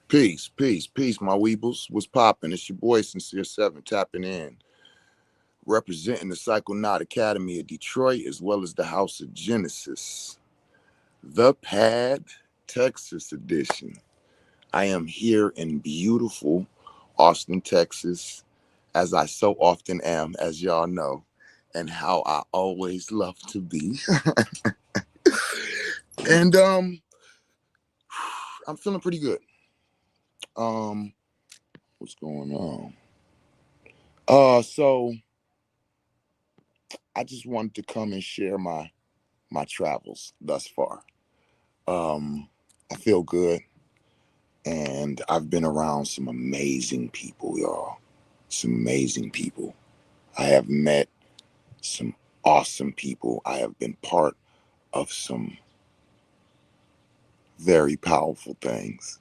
Peace, peace, peace, my weebles. What's poppin'? It's your boy Sincere Seven tapping in, representing the Psychonaut Academy of Detroit as well as the House of Genesis, the Pad, Texas edition. I am here in beautiful Austin, Texas, as I so often am, as y'all know, and how I always love to be. and I'm feeling pretty good. Um, what's going on? So I just wanted to come and share my travels thus far. I feel good, and I've been around some amazing people, y'all. Some amazing people. I have met some awesome people. I have been part of some very powerful things.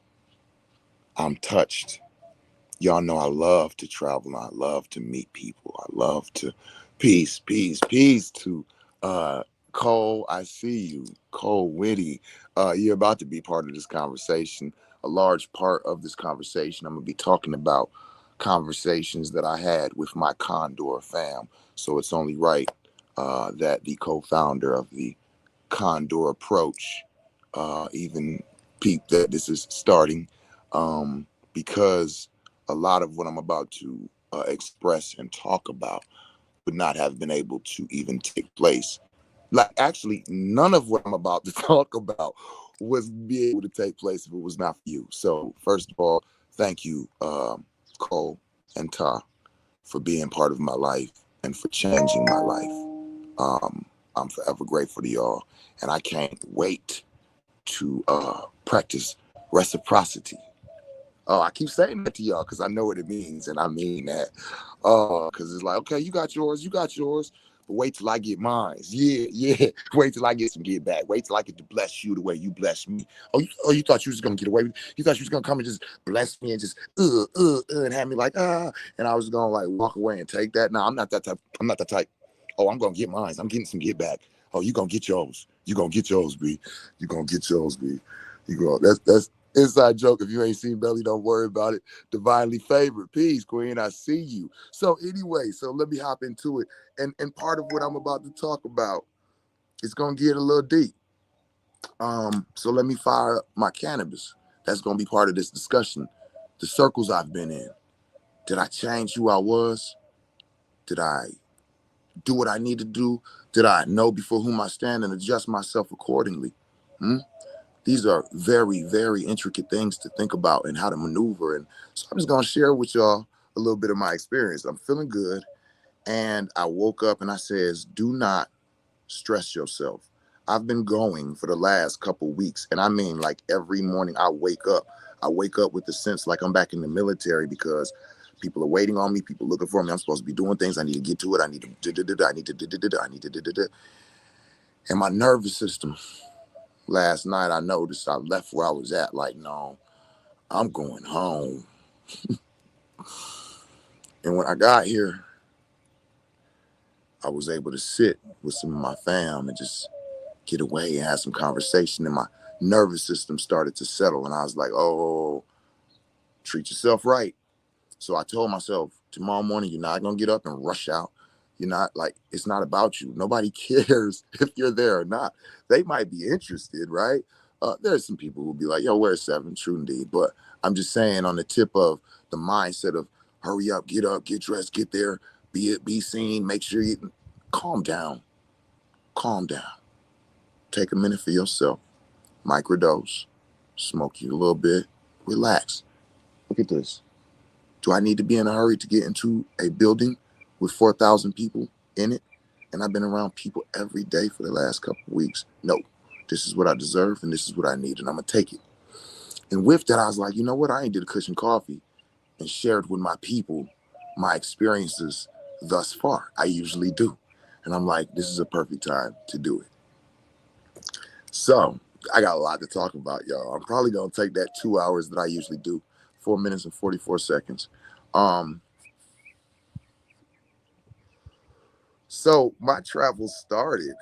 I'm touched. Y'all know I love to travel. I love to meet people. I love to peace to uh Cole. I see you, Cole Whitty. You're about to be part of this conversation. A large part of this conversation, I'm gonna be talking about conversations that I had with my Condor fam. So it's only right that the co-founder of the Condor approach even peep that this is starting, because a lot of what I'm about to express and talk about would not have been able to even take place. Like, actually, none of what I'm about to talk about was be able to take place if it was not for you. So, first of all, thank you, Cole and Ta, for being part of my life and for changing my life. I'm forever grateful to y'all, and I can't wait to practice reciprocity. Oh, I keep saying that to y'all because I know what it means, and I mean that. Because it's like, okay, you got yours, but wait till I get mine. Yeah, yeah. Wait till I get some get back. Wait till I get to bless you the way you bless me. You thought you was gonna get away with it? You thought you was gonna come and just bless me and just and have me like and I was gonna like walk away and take that. No, I'm not that type. I'm not that type. Oh, I'm gonna get mine. I'm getting some get back. Oh, you gonna get yours. You gonna get yours, B. You gonna get yours, B. You go. That's inside joke. If you ain't seen Belly, don't worry about it. Divinely favored. Peace, Queen. I see you. So anyway, so let me hop into it. And part of what I'm about to talk about is gonna get a little deep. So let me fire up my cannabis. That's gonna be part of this discussion. The circles I've been in. Did I change who I was? Did I do what I need to do? Did I know before whom I stand and adjust myself accordingly? Hmm? These are very, very intricate things to think about and how to maneuver. And so I'm just going to share with y'all a little bit of my experience. I'm feeling good. And I woke up and I says, do not stress yourself. I've been going for the last couple weeks. And I mean, like every morning I wake up with the sense like I'm back in the military because people are waiting on me. People looking for me. I'm supposed to be doing things. I need to get to it. I need to, I need to, I need to, and my nervous system. Last night, I noticed I left where I was at. Like, no, I'm going home. And when I got here, I was able to sit with some of my fam and just get away and have some conversation. And my nervous system started to settle. And I was like, oh, treat yourself right. So I told myself, tomorrow morning, you're not going to get up and rush out. You're not like, it's not about you. Nobody cares if you're there or not. They might be interested, right? There's some people who'll be like, yo, where's seven? True indeed. But I'm just saying on the tip of the mindset of hurry up, get dressed, get there, be seen, make sure you calm down. Take a minute for yourself, microdose, smoke you a little bit, relax. Look at this. Do I need to be in a hurry to get into a building with 4,000 people in it? And I've been around people every day for the last couple of weeks. No, this is what I deserve and this is what I need, and I'm going to take it. And with that, I was like, you know what? I ain't did a cushion coffee and shared with my people my experiences thus far. I usually do. And I'm like, this is a perfect time to do it. So I got a lot to talk about, y'all. I'm probably going to take that 2 hours that I usually do, 4 minutes and 44 seconds. Um, So my travel started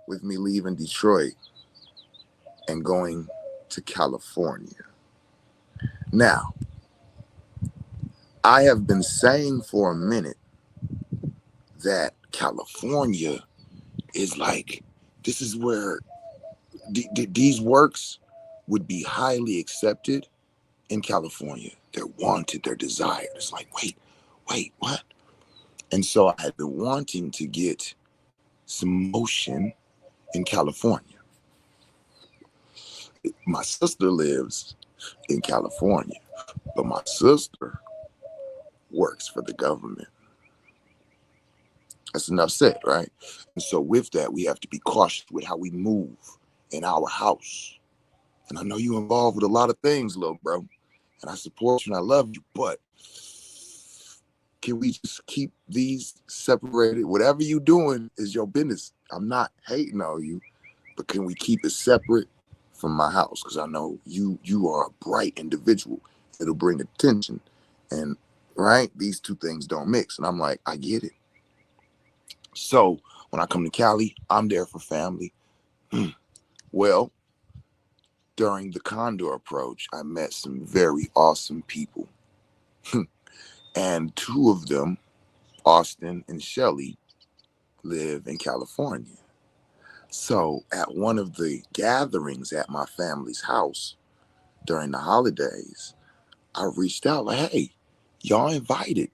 with me leaving Detroit and going to California. Now, I have been saying for a minute that California is like, this is where these works would be highly accepted in California. They're wanted, they're desired. It's like, wait, what? And so I had been wanting to get some motion in California. My sister lives in California, but my sister works for the government. That's enough said, right? And so with that, we have to be cautious with how we move in our house. And I know you're involved with a lot of things, little bro. And I support you and I love you, but can we just keep these separated? Whatever you doing is your business. I'm not hating on you, but can we keep it separate from my house? Because I know you are a bright individual. It'll bring attention. And right, these two things don't mix. And I'm like, I get it. So when I come to Cali, I'm there for family. Well, during the Condor approach, I met some very awesome people. And two of them, Austin and Shelly, live in California. So at one of the gatherings at my family's house during the holidays, I reached out like, hey, y'all invited.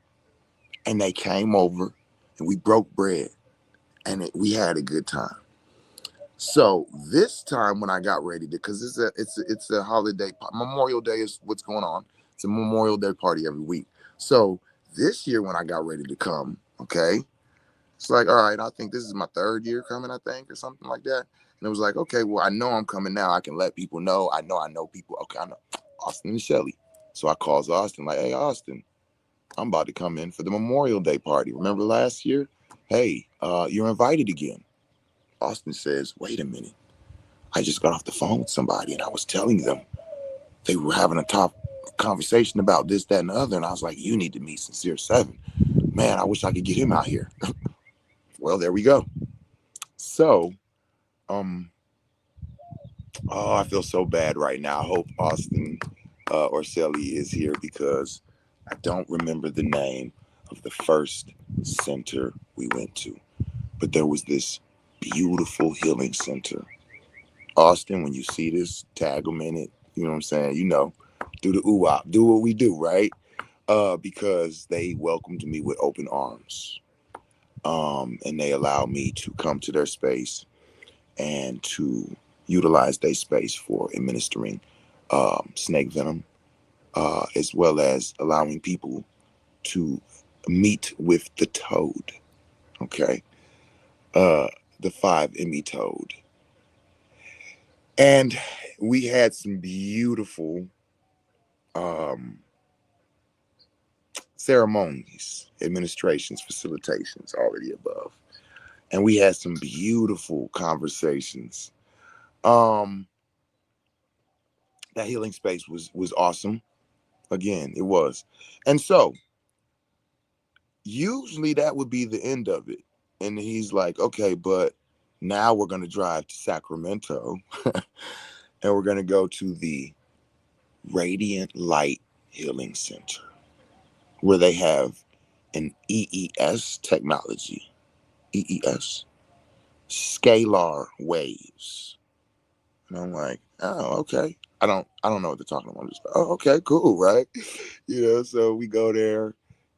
And they came over and we broke bread and we had a good time. So this time when I got ready to, because it's a holiday, Memorial Day is what's going on. It's a Memorial Day party every week. So this year when I got ready to come, okay, it's like, all right, I think this is my third year coming, I think, or something like that. And it was like, okay, well, I know I'm coming now. I can let people know. I know people. Okay, I know Austin and Shelly. So I calls Austin like, hey, Austin, I'm about to come in for the Memorial Day party. Remember last year? Hey, you're invited again. Austin says, wait a minute. I just got off the phone with somebody and I was telling them they were having a top conversation about this, that, and the other. And I was like, you need to meet Sincere Seven. Man, I wish I could get him out here. Well, there we go. So, I feel so bad right now. I hope Austin or Shelly is here because I don't remember the name of the first center we went to. But there was this beautiful healing center. Austin, when you see this, tag them in it. You know what I'm saying? You know, do the ooh-wop, do what we do, right? Because they welcomed me with open arms. And they allowed me to come to their space and to utilize their space for administering snake venom, as well as allowing people to meet with the toad, okay? The 5-ME toad. And we had some beautiful ceremonies, administrations, facilitations, all of the above. And we had some beautiful conversations. That healing space was awesome. Again, it was. And so usually that would be the end of it. And he's like, okay, but now we're going to drive to Sacramento and we're going to go to the Radiant Light Healing Center where they have an EES technology, EES, scalar waves. And I'm like, oh, okay. I don't know what they're talking about. I'm just like, oh, okay, cool, right? You know, so we go there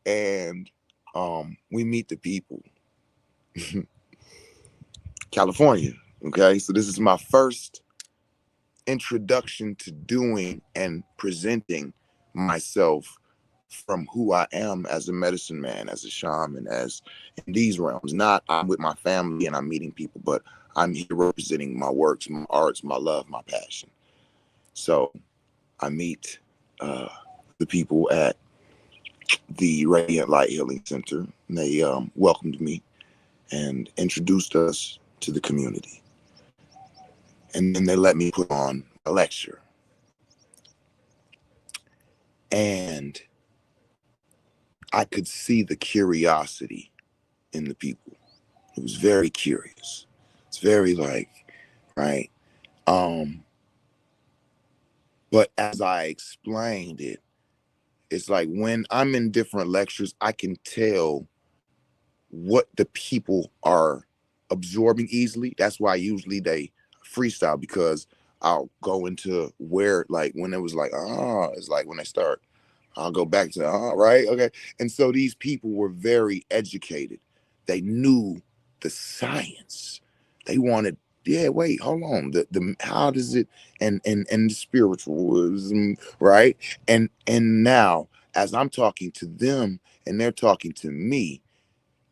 and we meet the people. California. Okay. So this is my first introduction to doing and presenting myself from who I am as a medicine man, as a shaman, as in these realms. Not I'm with my family and I'm meeting people, but I'm here representing my works, my arts, my love, my passion. So I meet the people at the Radiant Light Healing Center. And they welcomed me and introduced us to the community. And then they let me put on a lecture. And I could see the curiosity in the people. It was very curious. It's very like, right? But as I explained it, it's like when I'm in different lectures, I can tell what the people are absorbing easily. That's why usually they freestyle, because I'll go into where, like when it was like, it's like when they start, I'll go back to, right, okay. And so these people were very educated. They knew the science. They wanted, yeah, wait, hold on. The how does it, and the spiritualism, right? And now as I'm talking to them and they're talking to me,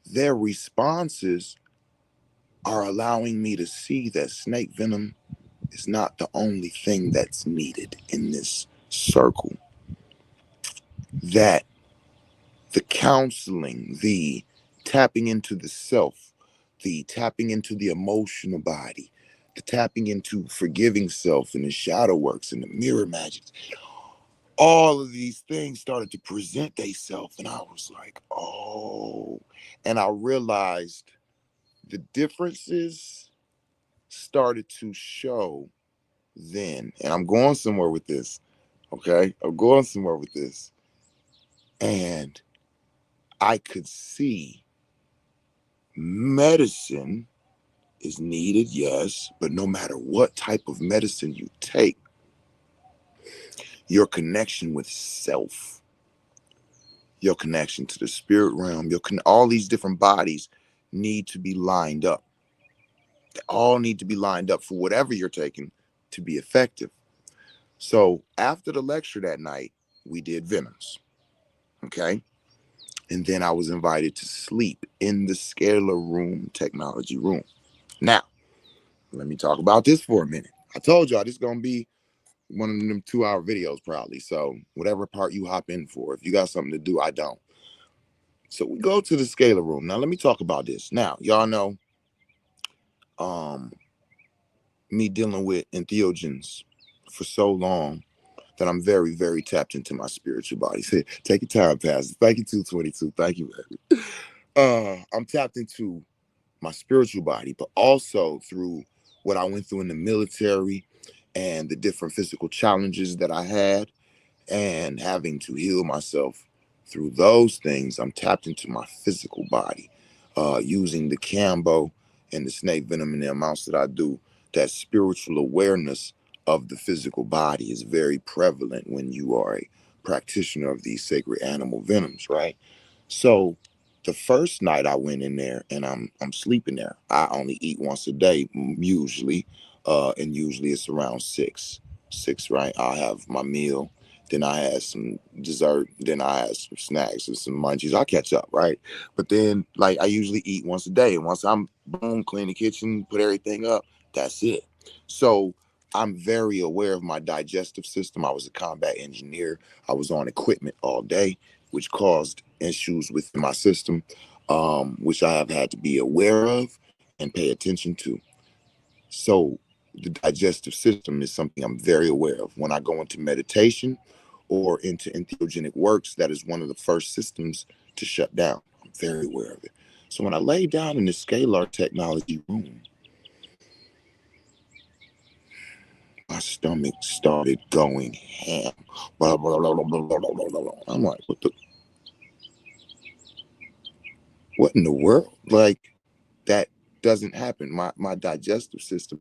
their responses are allowing me to see that snake venom is not the only thing that's needed in this circle. That the counseling, the tapping into the self, the tapping into the emotional body, the tapping into forgiving self and the shadow works and the mirror magics, all of these things started to present themselves. And I was like, oh, and I realized the differences started to show then. And I'm going somewhere with this. Okay. I'm going somewhere with this. And I could see medicine is needed, yes, but no matter what type of medicine you take, your connection with self, your connection to the spirit realm, all these different bodies need to be lined up. They all need to be lined up for whatever you're taking to be effective. So after the lecture that night, we did venoms. Okay. And then I was invited to sleep in the scalar room, technology room. Now, let me talk about this for a minute. I told y'all this is going to be one of them 2-hour videos, probably. So, whatever part you hop in for, if you got something to do, I don't. So, we go to the scalar room. Now, let me talk about this. Now, y'all know um, me dealing with entheogens for so long that I'm very, very tapped into my spiritual body. Take your time, Pastor. Thank you, 222. Thank you, baby. I'm tapped into my spiritual body, but also through what I went through in the military and the different physical challenges that I had, and having to heal myself through those things. I'm tapped into my physical body, using the Cambo and the snake venom in the amounts that I do. That spiritual awareness of the physical body is very prevalent when you are a practitioner of these sacred animal venoms, right? So the first night I went in there and I'm sleeping there. I only eat once a day usually, and usually it's around six, right? I'll have my meal, then I had some dessert, then I had some snacks and some munchies. I catch up, right? But then, like, I usually eat once a day, and once I'm boom, clean the kitchen, put everything up, that's it. So I'm very aware of my digestive system. I was a combat engineer. I was on equipment all day, which caused issues within my system, which I have had to be aware of and pay attention to. So the digestive system is something I'm very aware of. When I go into meditation or into entheogenic works, that is one of the first systems to shut down. I'm very aware of it. So when I lay down in the scalar technology room, my stomach started going ham. Blah, blah, blah, blah, blah, blah, blah, blah, blah. I'm like, what in the world? Like, that doesn't happen. My digestive system,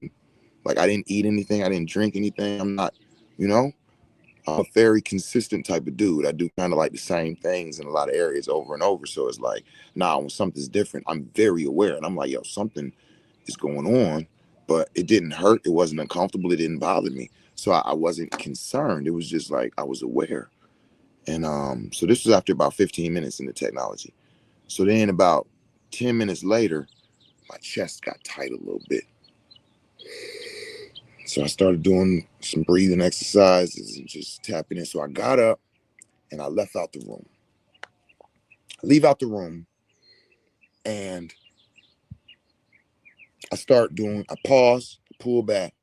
like, I didn't eat anything, I didn't drink anything. I'm not, you know, I'm a very consistent type of dude. I do kind of like the same things in a lot of areas over and over. So it's like, nah, when something's different, I'm very aware. And I'm like, yo, something is going on, but it didn't hurt. It wasn't uncomfortable. It didn't bother me. So I wasn't concerned. It was just like I was aware. And so this was after about 15 minutes in the technology. So then about 10 minutes later, my chest got tight a little bit. So I started doing some breathing exercises and just tapping in. So I got up and I left out the room. I leave out the room and I pause, pull back.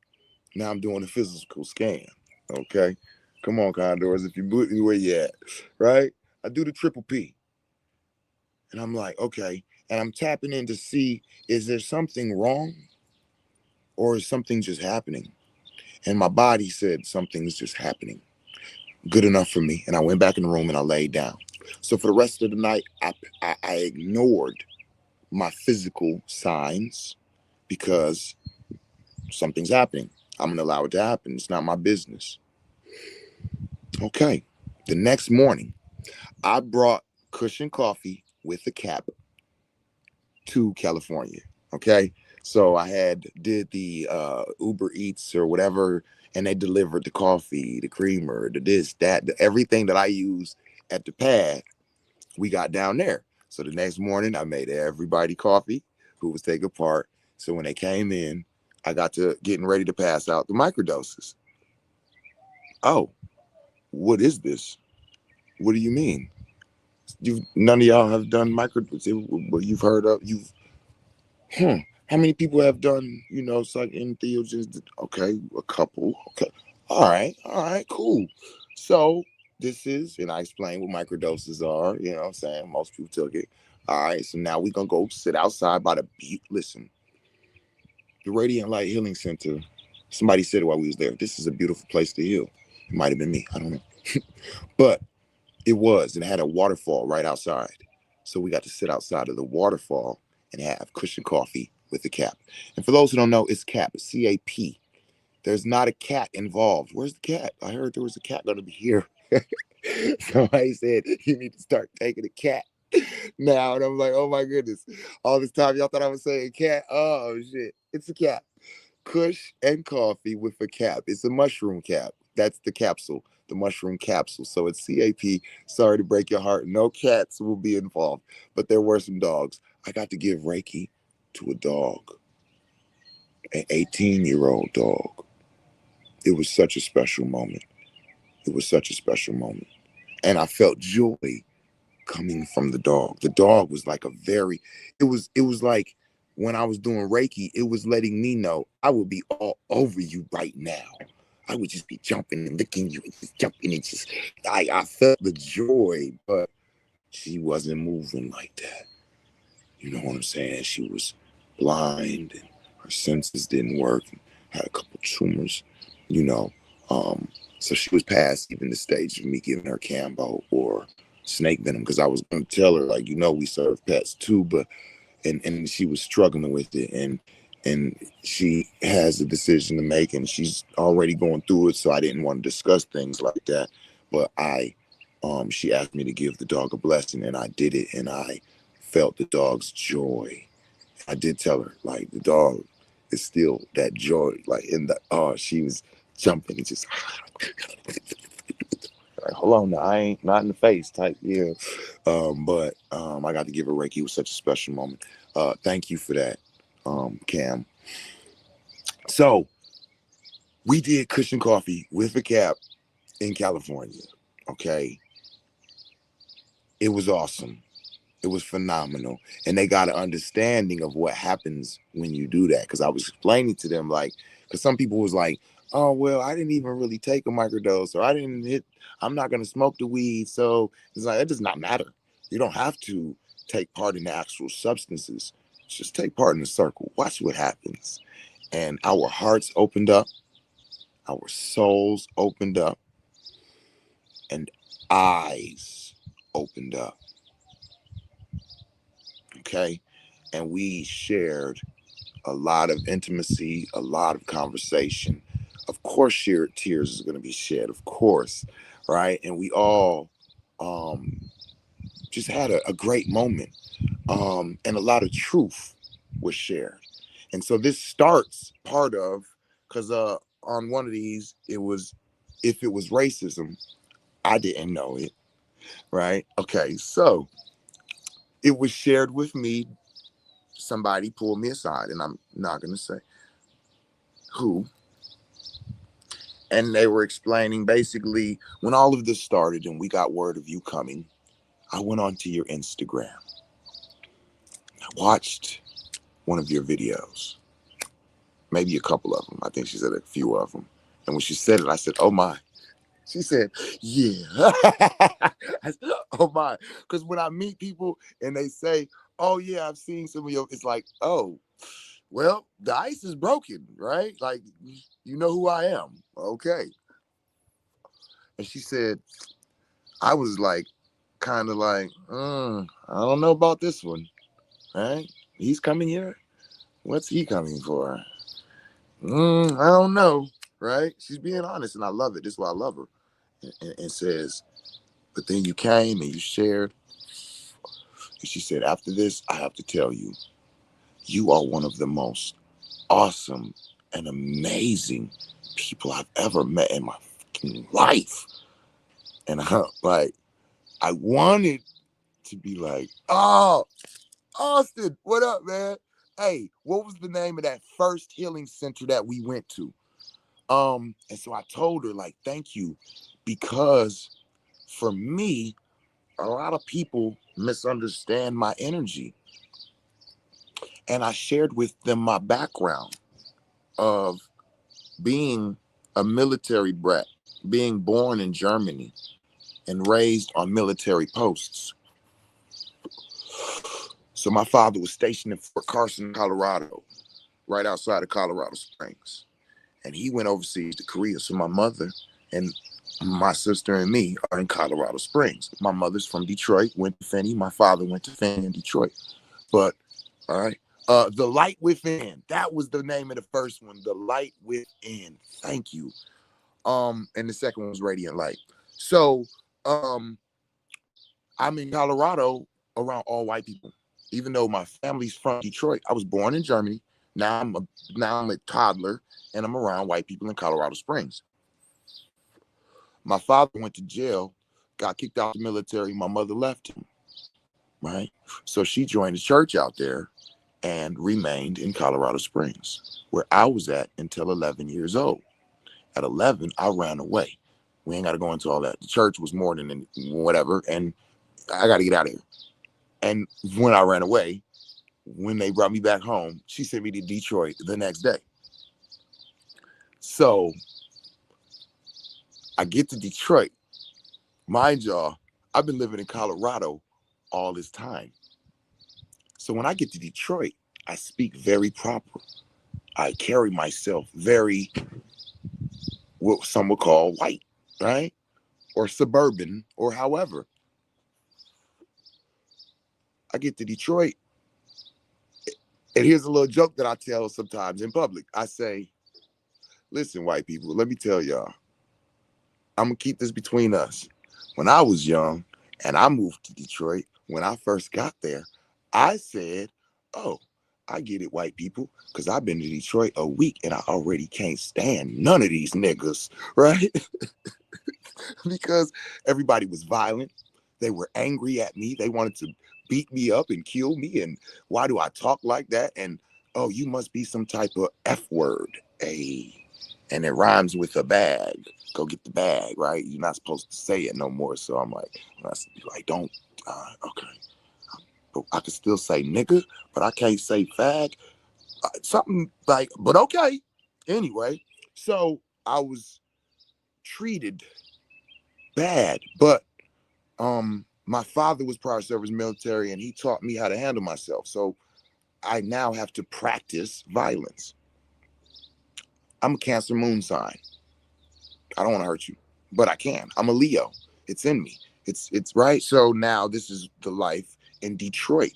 Now I'm doing a physical scan. Okay. Come on, Condors, if you boot me where you at, right? I do the triple P. And I'm like, okay. And I'm tapping in to see, is there something wrong or is something just happening? And my body said something's just happening. Good enough for me. And I went back in the room and I laid down. So for the rest of the night, I ignored my physical signs because something's happening. I'm going to allow it to happen. It's not my business. Okay. The next morning, I brought cushion coffee with a cap to California. Okay. So I had did the Uber Eats or whatever, and they delivered the coffee, the creamer, the this, that, everything that I use at the pad, we got down there. So the next morning, I made everybody coffee who was taking part. So when they came in, I got to getting ready to pass out the microdoses. Oh, what is this? What do you mean? You none of y'all have done what you've heard of hmm, how many people have done, psych entheogens? Okay, a couple. Okay. All right, cool. So this is, and I explained what microdoses are, what I'm saying? Most people took it. All right, so now we're gonna go sit outside by the beach. Listen, the Radiant Light Healing Center, somebody said it while we was there. This is a beautiful place to heal. It might have been me, I don't know. But it was, and it had a waterfall right outside. So we got to sit outside of the waterfall and have cushion coffee with the cap. And for those who don't know, it's cap, CAP. There's not a cat involved. Where's the cat? I heard there was a cat going to be here. Somebody said you need to start taking a cat now. And I'm like, oh my goodness. All this time, y'all thought I was saying cat. Oh shit. It's a cap. Kush and coffee with a cap. It's a mushroom cap. That's the capsule, the mushroom capsule. So it's CAP. Sorry to break your heart. No cats will be involved, but there were some dogs. I got to give Reiki to a dog, an 18-year-old dog. It was such a special moment. It was such a special moment. And I felt joy coming from the dog. The dog was like it was like when I was doing Reiki, it was letting me know I would be all over you right now. I would just be jumping and licking you and just jumping and just I felt the joy, but she wasn't moving like that. You know what I'm saying? She was blind and her senses didn't work and had a couple tumors, you know. Um, so she was past even the stage of me giving her Cambo or snake venom because I was going to tell her, like, we serve pets too, but and she was struggling with it and she has a decision to make and she's already going through it, so I didn't want to discuss things like that. But she asked me to give the dog a blessing and I did it, and I felt the dog's joy. I did tell her, like, the dog is still that joy, like in the she was jumping and just like, hold on, now, I ain't not in the face type, yeah. But I got to give her Reiki. It was such a special moment. Thank you for that, Cam. So we did cushion coffee with a cap in California. Okay, it was awesome. It was phenomenal, and they got an understanding of what happens when you do that. Because I was explaining to them, like, because some people was like, "Oh, well, I didn't even really take a microdose, or I didn't hit. I'm not going to smoke the weed." So it's like it does not matter. You don't have to take part in the actual substances. Just take part in the circle. Watch what happens, and our hearts opened up, our souls opened up, and eyes opened up. Okay, and we shared a lot of intimacy, a lot of conversation. Of course, shared tears is going to be shed, of course, right? And we all just had a great moment, and a lot of truth was shared. And so this starts part of because on one of these, it was if it was racism, I didn't know it, right? Okay, so it was shared with me. Somebody pulled me aside, and I'm not going to say who, and they were explaining basically when all of this started and we got word of you coming, I went onto your Instagram. I watched one of your videos, maybe a couple of them. I think she said a few of them. And when she said it, I said, oh my. She said, yeah. I said, oh my. Because when I meet people and they say, oh yeah, I've seen some of your, it's like, oh, well, the ice is broken, right? Like, you know who I am. Okay. And she said, I was like, kind of like, I don't know about this one, right? He's coming here. What's he coming for? I don't know, right? She's being honest, and I love it. This is why I love her. And says, but then you came and you shared. And she said, after this, I have to tell you, you are one of the most awesome and amazing people I've ever met in my fucking life. And I wanted to be like, oh, Austin, what up, man? Hey, what was the name of that first healing center that we went to? And so I told her, like, thank you, because for me, a lot of people misunderstand my energy. And I shared with them my background of being a military brat, being born in Germany and raised on military posts. So my father was stationed in Fort Carson, Colorado, right outside of Colorado Springs. And he went overseas to Korea. So my mother and my sister and me are in Colorado Springs. My mother's from Detroit, went to Finney. My father went to Finney in Detroit. But, all right. The Light Within. That was the name of the first one. The Light Within. Thank you. And the second one was Radiant Light. So, I'm in Colorado around all white people. Even though my family's from Detroit, I was born in Germany. Now I'm a toddler, and I'm around white people in Colorado Springs. My father went to jail, got kicked out of the military. My mother left him, right? So she joined the church out there and remained in Colorado Springs, where I was at until 11 years old. At 11, I ran away. We ain't got to go into all that. The church was more than whatever, and I got to get out of here. And when I ran away, when they brought me back home, she sent me to Detroit the next day. So I get to Detroit. Mind y'all, I've been living in Colorado all this time. So when I get to Detroit, I speak very proper. I carry myself very, what some would call white, right? Or suburban, or however. I get to Detroit, and here's a little joke that I tell sometimes in public. I say, listen, white people, let me tell y'all, I'm going to keep this between us. When I was young and I moved to Detroit, when I first got there, I said, oh, I get it, white people, because I've been to Detroit a week and I already can't stand none of these niggas, right? Because everybody was violent. They were angry at me. They wanted to beat me up and kill me. And why do I talk like that? And oh, you must be some type of F word. And it rhymes with a bag. Go get the bag, right? You're not supposed to say it no more. So I'm like, don't, okay. But I can still say nigga, but I can't say fag. Something like, but okay. Anyway, so I was treated bad, but my father was prior service military and he taught me how to handle myself. So I now have to practice violence. I'm a Cancer moon sign. I don't want to hurt you, but I can. I'm a Leo. It's in me. It's right. So now this is the life in Detroit.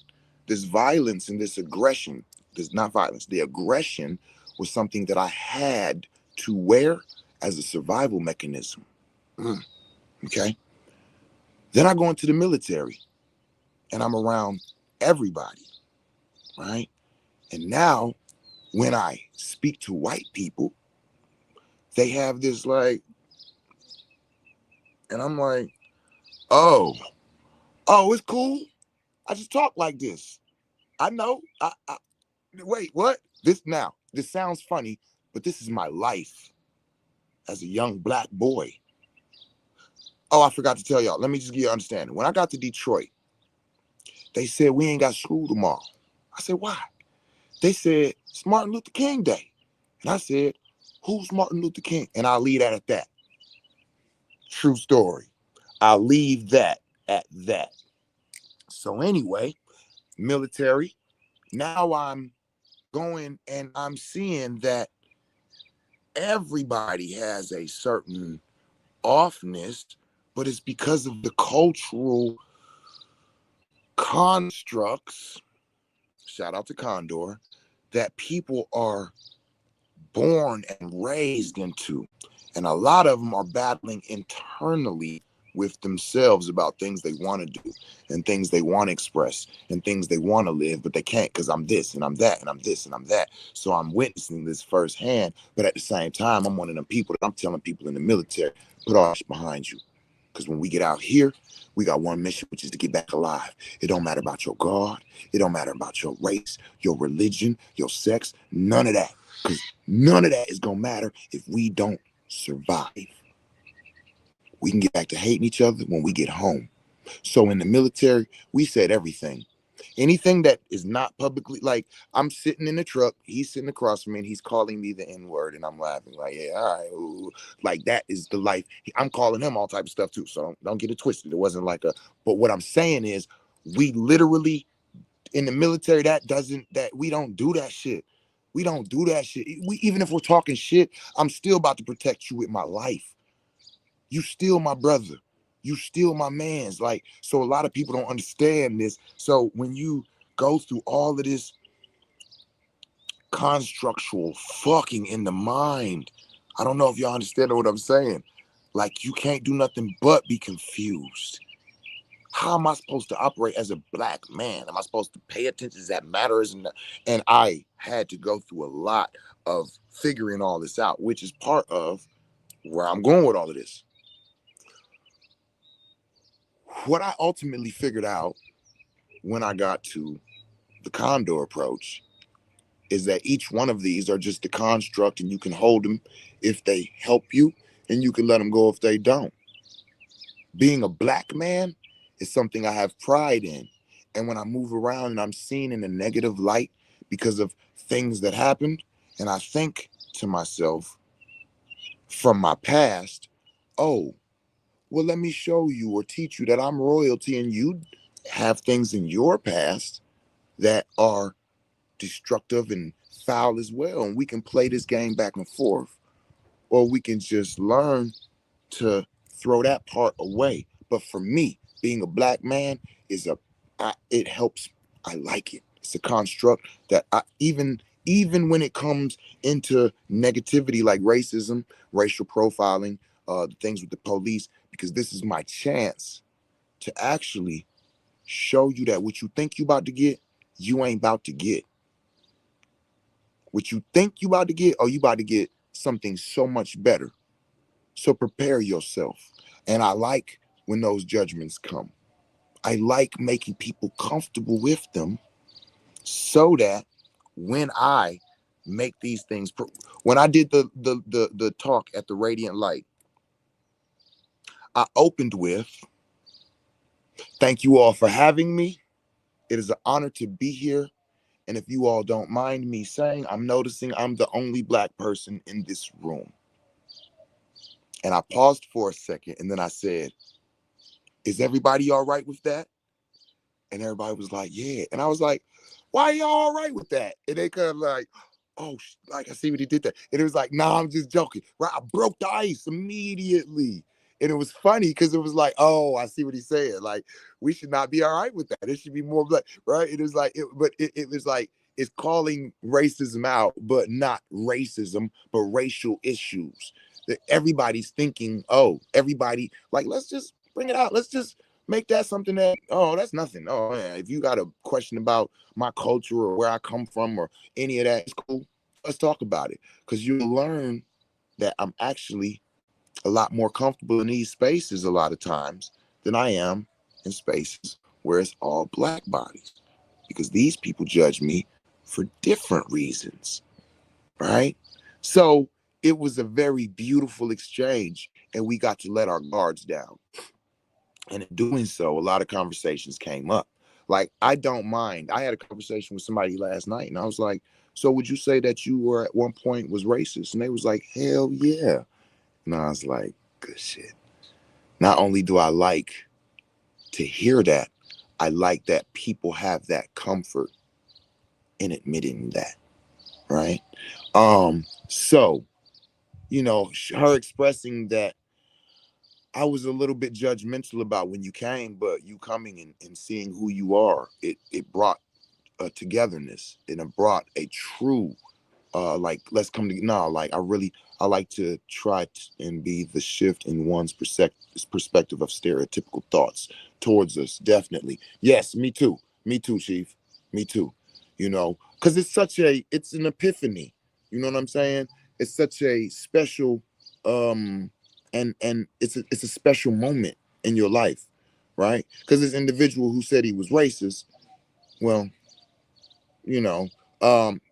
This violence and this aggression, this not violence, the aggression was something that I had to wear as a survival mechanism. Okay. Then I go into the military and I'm around everybody, right? And now when I speak to white people, they have this like, and I'm like, oh, it's cool. I just talk like this. I know. Wait, what? This sounds funny, but this is my life as a young black boy. Oh, I forgot to tell y'all. Let me just give you an understanding. When I got to Detroit, they said we ain't got school tomorrow. I said, why? They said it's Martin Luther King Day. And I said, who's Martin Luther King? And I'll leave that at that. True story. I'll leave that at that. So anyway, military. Now I'm going and I'm seeing that everybody has a certain offness, but it's because of the cultural constructs, shout out to Condor, that people are born and raised into. And a lot of them are battling internally with themselves about things they want to do and things they want to express and things they want to live, but they can't because I'm this and I'm that and I'm this and I'm that. So I'm witnessing this firsthand. But at the same time, I'm one of them people that I'm telling people in the military, put all this behind you. Because when we get out here, we got one mission, which is to get back alive. It don't matter about your God. It don't matter about your race, your religion, your sex, none of that. Because none of that is going to matter if we don't survive. We can get back to hating each other when we get home. So in the military, we said everything. Anything that is not publicly, like I'm sitting in the truck, he's sitting across from me and he's calling me the N-word and I'm laughing like, yeah, all right. Ooh. Like that is the life. I'm calling him all type of stuff too. So don't get it twisted. It wasn't like a, but what I'm saying is we literally in the military, that we don't do that shit. We don't do that shit. Even if we're talking shit, I'm still about to protect you with my life. You still my brother. You still my man's. Like, so a lot of people don't understand this. So when you go through all of this constructual fucking in the mind, I don't know if y'all understand what I'm saying. Like, you can't do nothing but be confused. How am I supposed to operate as a black man? Am I supposed to pay attention? Does that matter? And I had to go through a lot of figuring all this out, which is part of where I'm going with all of this. What I ultimately figured out when I got to the Condor approach is that each one of these are just a construct and you can hold them if they help you and you can let them go if they don't. Being a black man is something I have pride in. And when I move around and I'm seen in a negative light because of things that happened, and I think to myself from my past, oh, well, let me show you or teach you that I'm royalty and you have things in your past that are destructive and foul as well. And we can play this game back and forth, or we can just learn to throw that part away. But for me, being a black man is it helps. I like it. It's a construct that even when it comes into negativity like racism, racial profiling, the things with the police, because this is my chance to actually show you that what you think you about to get, you ain't about to get. What you think you about to get, or you about to get something so much better. So prepare yourself. And I like when those judgments come. I like making people comfortable with them so that when I make these things, when I did the talk at the Radiant Light, I opened with, thank you all for having me. It is an honor to be here. And if you all don't mind me saying, I'm noticing I'm the only black person in this room. And I paused for a second and then I said, is everybody all right with that? And everybody was like, yeah. And I was like, why y'all all right with that? And they kind of like, oh, like I see what he did there. And it was like, nah, I'm just joking. Right? I broke the ice immediately. And it was funny because it was like, oh, I see what he's saying. Like, we should not be all right with that. It should be more black, right? It was like, it was like, it's calling racism out, but not racism, but racial issues. That everybody's thinking, oh, everybody, like, let's just bring it out. Let's just make that something that, oh, that's nothing. Oh, yeah, if you got a question about my culture or where I come from or any of that, it's cool. Let's talk about it. Because you'll learn that I'm actually a lot more comfortable in these spaces a lot of times than I am in spaces where it's all black bodies. Because these people judge me for different reasons, right? So it was a very beautiful exchange, and we got to let our guards down. And in doing so, a lot of conversations came up. Like, I don't mind. I had a conversation with somebody last night, and I was like, so would you say that you were at one point was racist? And they was like, hell yeah. And I was like, good shit. Not only do I like to hear that, I like that people have that comfort in admitting that. right? So her expressing that I was a little bit judgmental about when you came, but you coming and seeing who you are, it brought a togetherness, and it brought a true like, let's come to no, like, I like to try and be the shift in one's perspective of stereotypical thoughts towards us. Definitely, yes, me too, chief, me too. Because it's an epiphany. You know what I'm saying? It's such a special, um and it's a special moment in your life, right? Because this individual who said he was racist, well, you know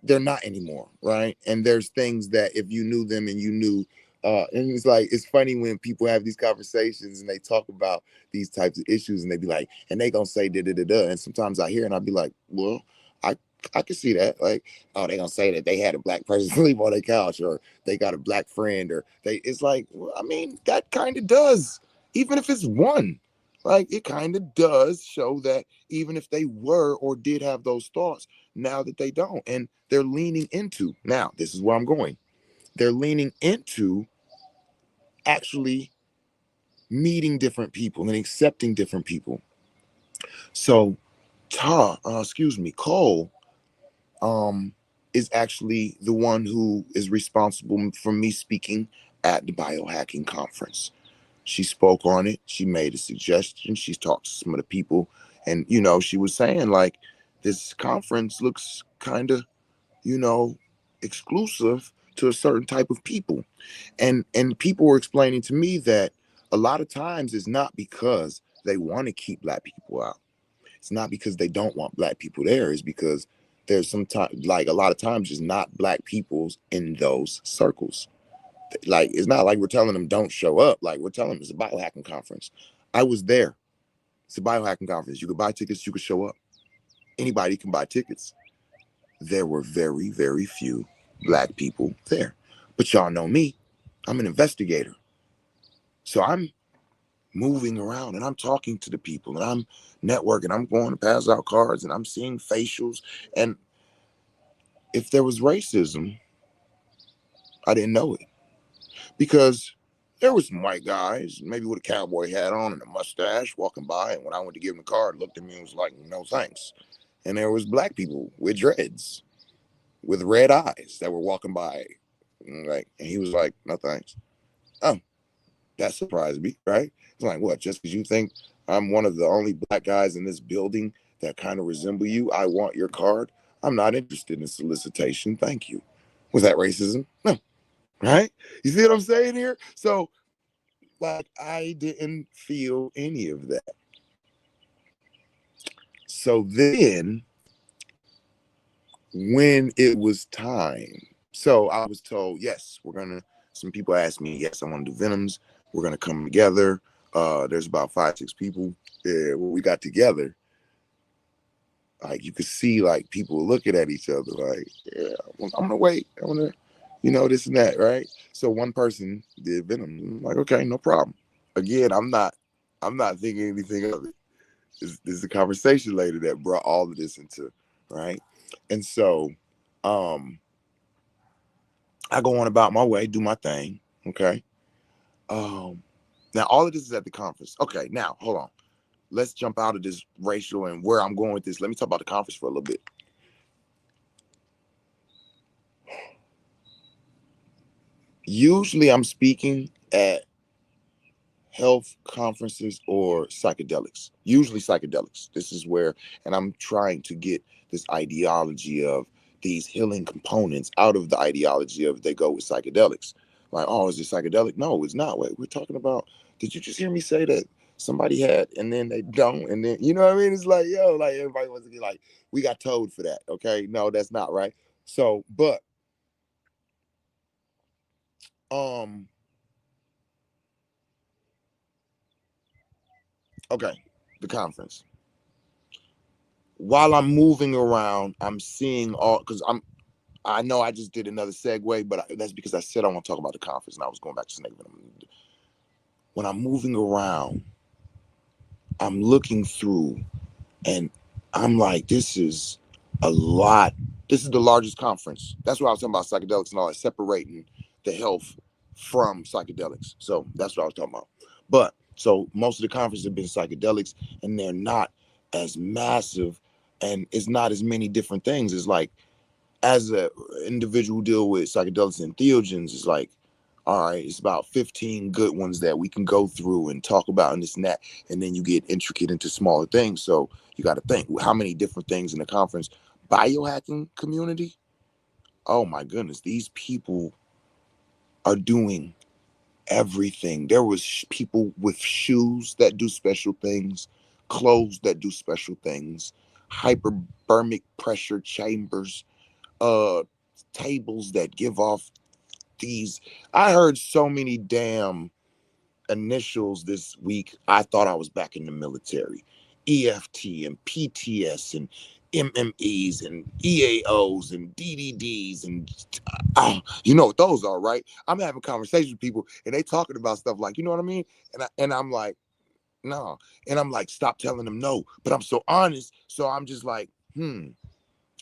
they're not anymore, right? And there's things that if you knew them and you knew, and it's like, it's funny when people have these conversations and they talk about these types of issues, and they be like, and they gonna say da da da da, and sometimes I hear and I'll be like, well, i I can see that, like, oh, they gonna say that they had a black person sleep on their couch, or they got a black friend, or they it's like, well, I mean, that kind of does, even if it's one, like, it kind of does show that even if they were or did have those thoughts, now that they don't, and they're leaning into, now this is where I'm going, they're leaning into actually meeting different people and accepting different people. So Cole, um is actually the one who is responsible for me speaking at the biohacking conference. She spoke on it, she made a suggestion, she's talked to some of the people, and she was saying, like, this conference looks kind of, you know, exclusive to a certain type of people. And people were explaining to me that a lot of times it's not because they want to keep black people out. It's not because they don't want black people there. It's because there's sometimes, like, a lot of times, just not black peoples in those circles. Like, it's not like we're telling them don't show up. Like, we're telling them it's a biohacking conference. I was there. It's a biohacking conference. You could buy tickets, you could show up. Anybody can buy tickets. There were very, very few black people there. But y'all know me, I'm an investigator. So I'm moving around and I'm talking to the people and I'm networking. I'm going to pass out cards and I'm seeing facials. And if there was racism, I didn't know it, because there was some white guys, maybe with a cowboy hat on and a mustache, walking by. And when I went to give him the card, looked at me and was like, no thanks. And there was black people with dreads, with red eyes, that were walking by. And he was like, no thanks. Oh, that surprised me, right? It's like, what, just because you think I'm one of the only black guys in this building that kind of resemble you, I want your card? I'm not interested in solicitation. Thank you. Was that racism? No. Right? You see what I'm saying here? So, like, I didn't feel any of that. So then, when it was time, so I was told, yes, some people asked me, yes, I want to do Venoms. We're gonna come together. There's about 5, 6 people. When we got together, like, you could see, like, people looking at each other like, yeah, I'm gonna wait. I'm gonna, this and that, right? So one person did Venom. I'm like, okay, no problem. Again, I'm not thinking anything of it. This is a conversation later that brought all of this into, right? And so, um, I go on about my way, do my thing. Okay. Um, Now all of this is at the conference. Okay, now hold on. Let's jump out of this racial and where I'm going with this. Let me talk about the conference for a little bit. Usually I'm speaking at health conferences or psychedelics, usually psychedelics. This is where, and I'm trying to get this ideology of these healing components out of the ideology of they go with psychedelics. Like, oh, is it psychedelic? No, it's not. Wait, we're talking about, did you just hear me say that somebody had and then they don't? And then, you know what I mean? It's like, yo, like, everybody wants to be like, we got told for that. Okay. No, that's not right. So, but, um, okay, the conference. While I'm moving around, I'm seeing all, because I know I just did another segue, but that's because I said I want to talk about the conference and I was going back to Snake Venom. When I'm moving around, I'm looking through and I'm like, this is a lot. This is the largest conference. That's what I was talking about, psychedelics and all that, separating the health from psychedelics. So that's what I was talking about. But so most of the conferences have been psychedelics, and they're not as massive, and it's not as many different things. It's like, as a individual who deal with psychedelics and theogens, it's like, all right, it's about 15 good ones that we can go through and talk about and this and that. And then you get intricate into smaller things. So you got to think, how many different things in the conference. Biohacking community, oh my goodness, these people are doing everything. There was people with shoes that do special things, clothes that do special things, hyperbaric pressure chambers, uh tables that give off these. I heard so many damn initials this week. I thought I was back in the military. EFT and PTS and MMEs and EAOs and DDDs and you know what those are, right? I'm having conversations with people and they talking about stuff like, you know what I mean? And I'm like, no. And I'm like, stop telling them no. But I'm so honest. So I'm just like,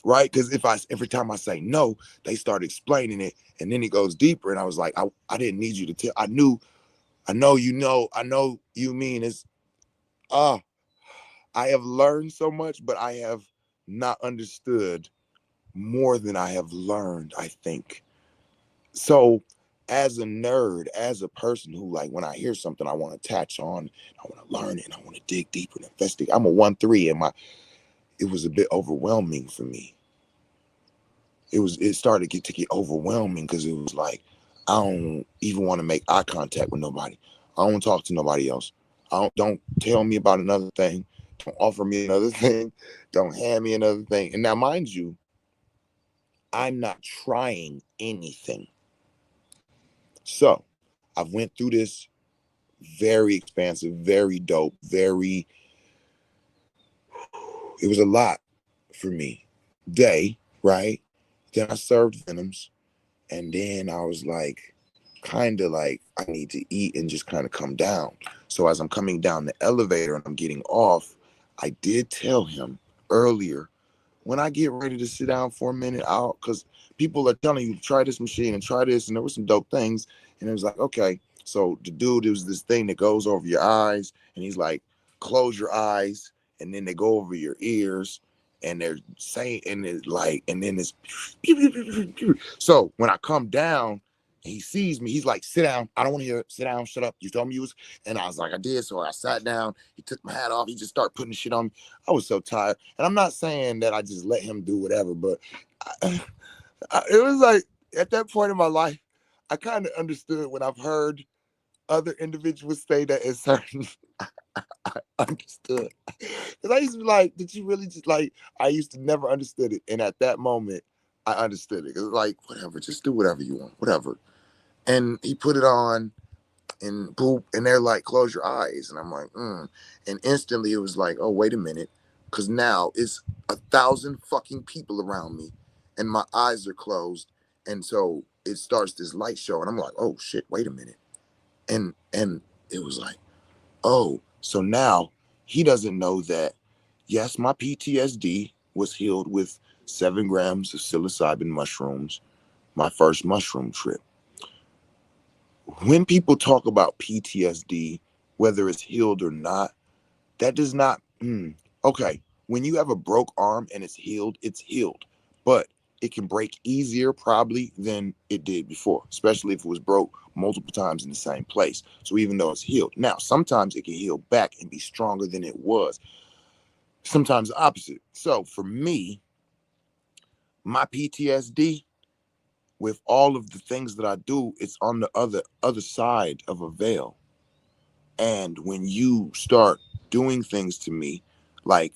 right? Because if I every time I say no, they start explaining it, and then it goes deeper. And I was like, I didn't need you to tell. I know I know you mean it's I have learned so much, but I have not understood more than I have learned, I think. So as a nerd, as a person who, like, when I hear something I want to attach on, I want to learn it, and I want to dig deeper and investigate. I'm a 1-3, and it was a bit overwhelming for me. It started to get overwhelming, because it was like, I don't even want to make eye contact with nobody. I don't talk to nobody else. Don't tell me about another thing. Don't offer me another thing. Don't hand me another thing. And now, mind you, I'm not trying anything. So I've went through this very expansive, very dope, very, it was a lot for me. Day, right? Then I served Venoms. And then I was like, kind of like, I need to eat and just kind of come down. So as I'm coming down the elevator and I'm getting off, I did tell him earlier, when I get ready to sit down for a minute, because people are telling you to try this machine and try this, and there were some dope things. And it was like, okay. So the dude, it was this thing that goes over your eyes, and he's like, close your eyes, and then they go over your ears, and they're saying, and it's like, and then it's so when I come down, he sees me, he's like, sit down, I don't want to hear it, sit down, shut up, you told me you was. And I was like, I did. So I sat down, he took my hat off, he just started putting shit on me. I was so tired. And I'm not saying that I just let him do whatever, but it was like, at that point in my life, I kind of understood when I've heard other individuals say that it's certain. I understood. Because I used to be like, did you really just like, I used to never understood it. And at that moment, I understood it. It was like, whatever, just do whatever you want, whatever. And he put it on, and poop, and they're like, close your eyes. And I'm like, And instantly it was like, oh, wait a minute. Because now it's 1,000 fucking people around me, and my eyes are closed. And so it starts this light show, and I'm like, oh shit, wait a minute. And it was like, oh, so now he doesn't know that, yes, my PTSD was healed with 7 grams of psilocybin mushrooms, my first mushroom trip. When people talk about PTSD, whether it's healed or not, that does not, okay. When you have a broke arm and it's healed, it's healed. But it can break easier probably than it did before, especially if it was broke multiple times in the same place. So even though it's healed, now sometimes it can heal back and be stronger than it was. Sometimes the opposite. So for me, my PTSD, with all of the things that I do, it's on the other side of a veil. And when you start doing things to me, like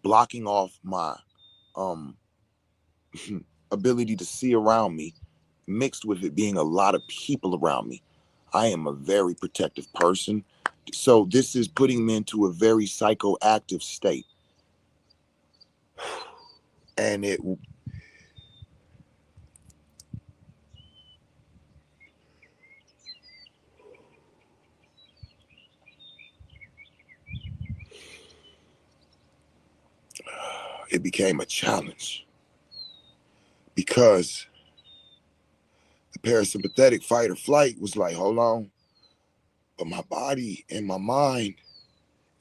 blocking off my um ability to see around me, mixed with it being a lot of people around me, I am a very protective person. So this is putting me into a very psychoactive state. And it became a challenge. because the parasympathetic fight or flight was like, hold on. But my body and my mind,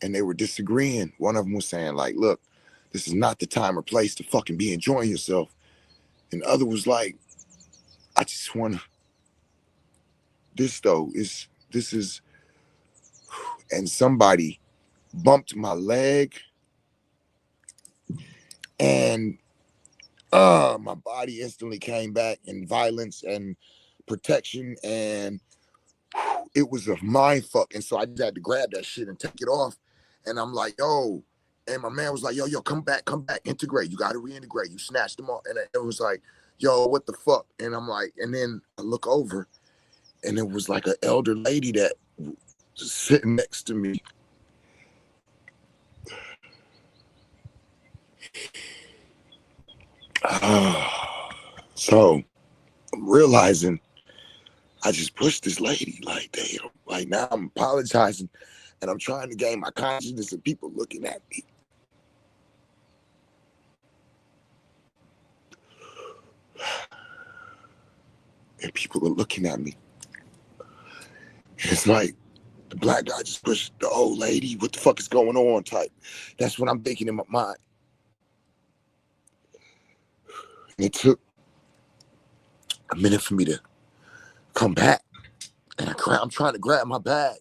and they were disagreeing. One of them was saying, like, look, this is not the time or place to fucking be enjoying yourself. And the other was like, I just want to, this is, and somebody bumped my leg, and my body instantly came back in violence and protection, and it was a mind fuck. And so I just had to grab that shit and take it off. And I'm like, yo, and my man was like, yo, come back, integrate. You got to reintegrate. You snatched them off. And it was like, yo, what the fuck? And I'm like, and then I look over, and it was like an elder lady that was sitting next to me. So I'm realizing I just pushed this lady, like, damn, like now I'm apologizing and I'm trying to gain my consciousness, and people looking at me. And people are looking at me. It's like the black guy just pushed the old lady. What the fuck is going on type? That's what I'm thinking in my mind. And it took a minute for me to come back. And I'm trying to grab my bag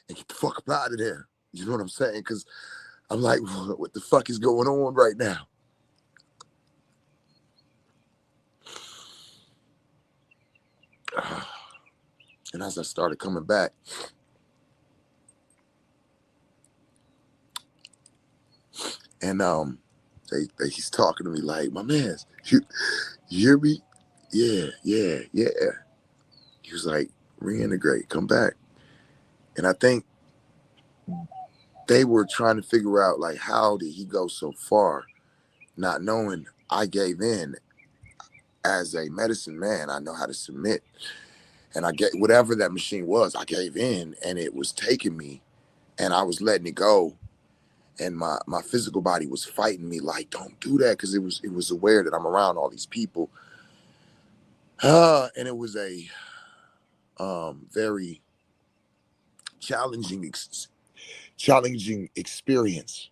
and get the fuck up out of there. You know what I'm saying? Because I'm like, what the fuck is going on right now? And as I started coming back, and he's talking to me like, my man, you hear me? Yeah. He was like, reintegrate, come back. And I think they were trying to figure out, like, how did he go so far, not knowing I gave in. As a medicine man, I know how to submit. And I get whatever that machine was, I gave in, and it was taking me, and I was letting it go. And my physical body was fighting me, like, don't do that, because it was aware that I'm around all these people. And it was a very challenging experience.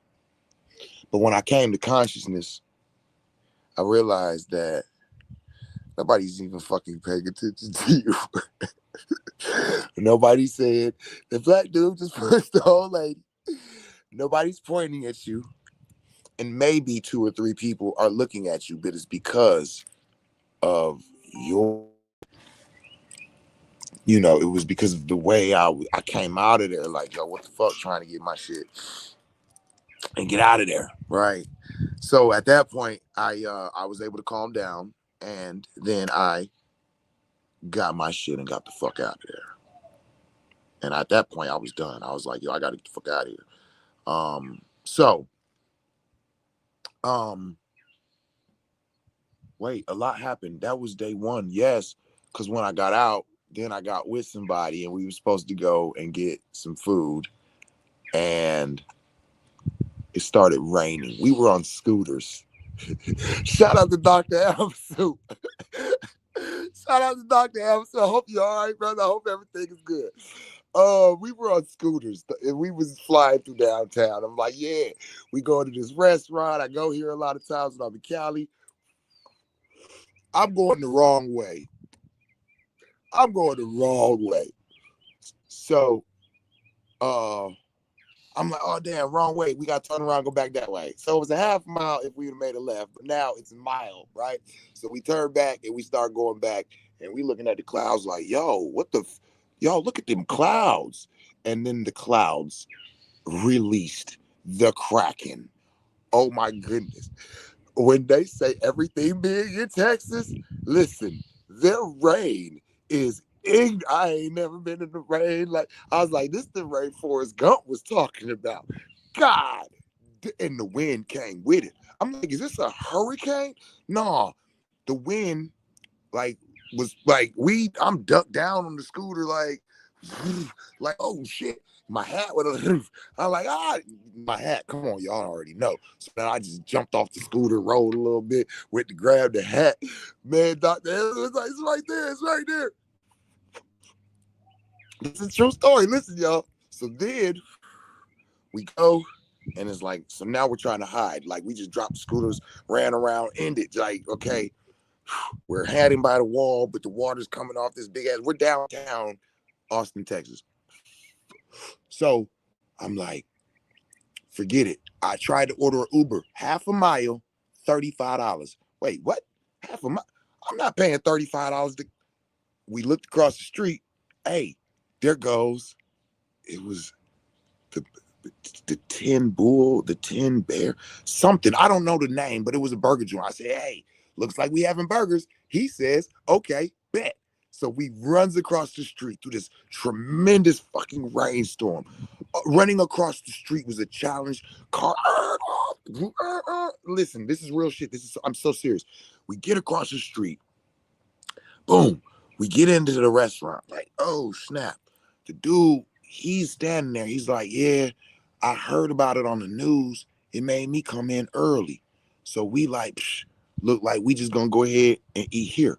But when I came to consciousness, I realized that nobody's even fucking paying attention to you. Nobody said the black dude just pushed the old lady. Nobody's pointing at you. And maybe 2 or 3 people are looking at you, but it's because of your, it was because of the way I came out of there, like, yo, what the fuck, trying to get my shit and get out of there, right? So at that point, I was able to calm down, and then I got my shit and got the fuck out of there. And at that point, I was done. I was like, yo, I got to get the fuck out of here. Wait, a lot happened. That was day 1, yes, because when I got out, then I got with somebody, and we were supposed to go and get some food, and it started raining. We were on scooters. Shout out to Dr. Elmsuit. Shout out to Dr. Elmsuit. I hope you're all right, brother. I hope everything is good. We were on scooters, and we was flying through downtown. I'm like, yeah, we go to this restaurant. I go here a lot of times when I'm in Cali. I'm going the wrong way. So, I'm like, oh, damn, wrong way. We got to turn around, go back that way. So it was a half mile if we would have made a left, but now it's a mile, right? So we turn back and we start going back, and we looking at the clouds like, yo, yo, look at them clouds. And then the clouds released the Kraken. Oh my goodness. When they say everything being in Texas, listen, their rain is I ain't never been in the rain. Like, I was like, this the rain Forrest Gump was talking about. God. And the wind came with it. I'm like, is this a hurricane? No. The wind, like, was like, I'm ducked down on the scooter, like, oh shit. my hat with a roof. I'm like, my hat. Come on, y'all already know. So then I just jumped off the scooter, rolled a little bit, went to grab the hat. Man, Dr. Evans was like, it's right there, it's right there. This is a true story. Listen, y'all. So then we go, and it's like, so now we're trying to hide. Like, we just dropped scooters, ran around, ended. Like, okay, we're hiding by the wall, but the water's coming off this big ass. We're downtown Austin, Texas. So I'm like, forget it. I tried to order an Uber, half a mile, $35. Wait, what? Half a mile? I'm not paying $35. We looked across the street. Hey, there goes. It was the Tin Bull, the Tin Bear, something. I don't know the name, but it was a burger joint. I said, hey, looks like we having burgers. He says, okay, bet. So we runs across the street through this tremendous fucking rainstorm. Running across the street was a challenge. Car, listen, this is real shit. I'm so serious. We get across the street. Boom. We get into the restaurant. Like, oh snap. The dude, he's standing there. He's like, yeah, I heard about it on the news. It made me come in early. So we like, look like we just gonna go ahead and eat here.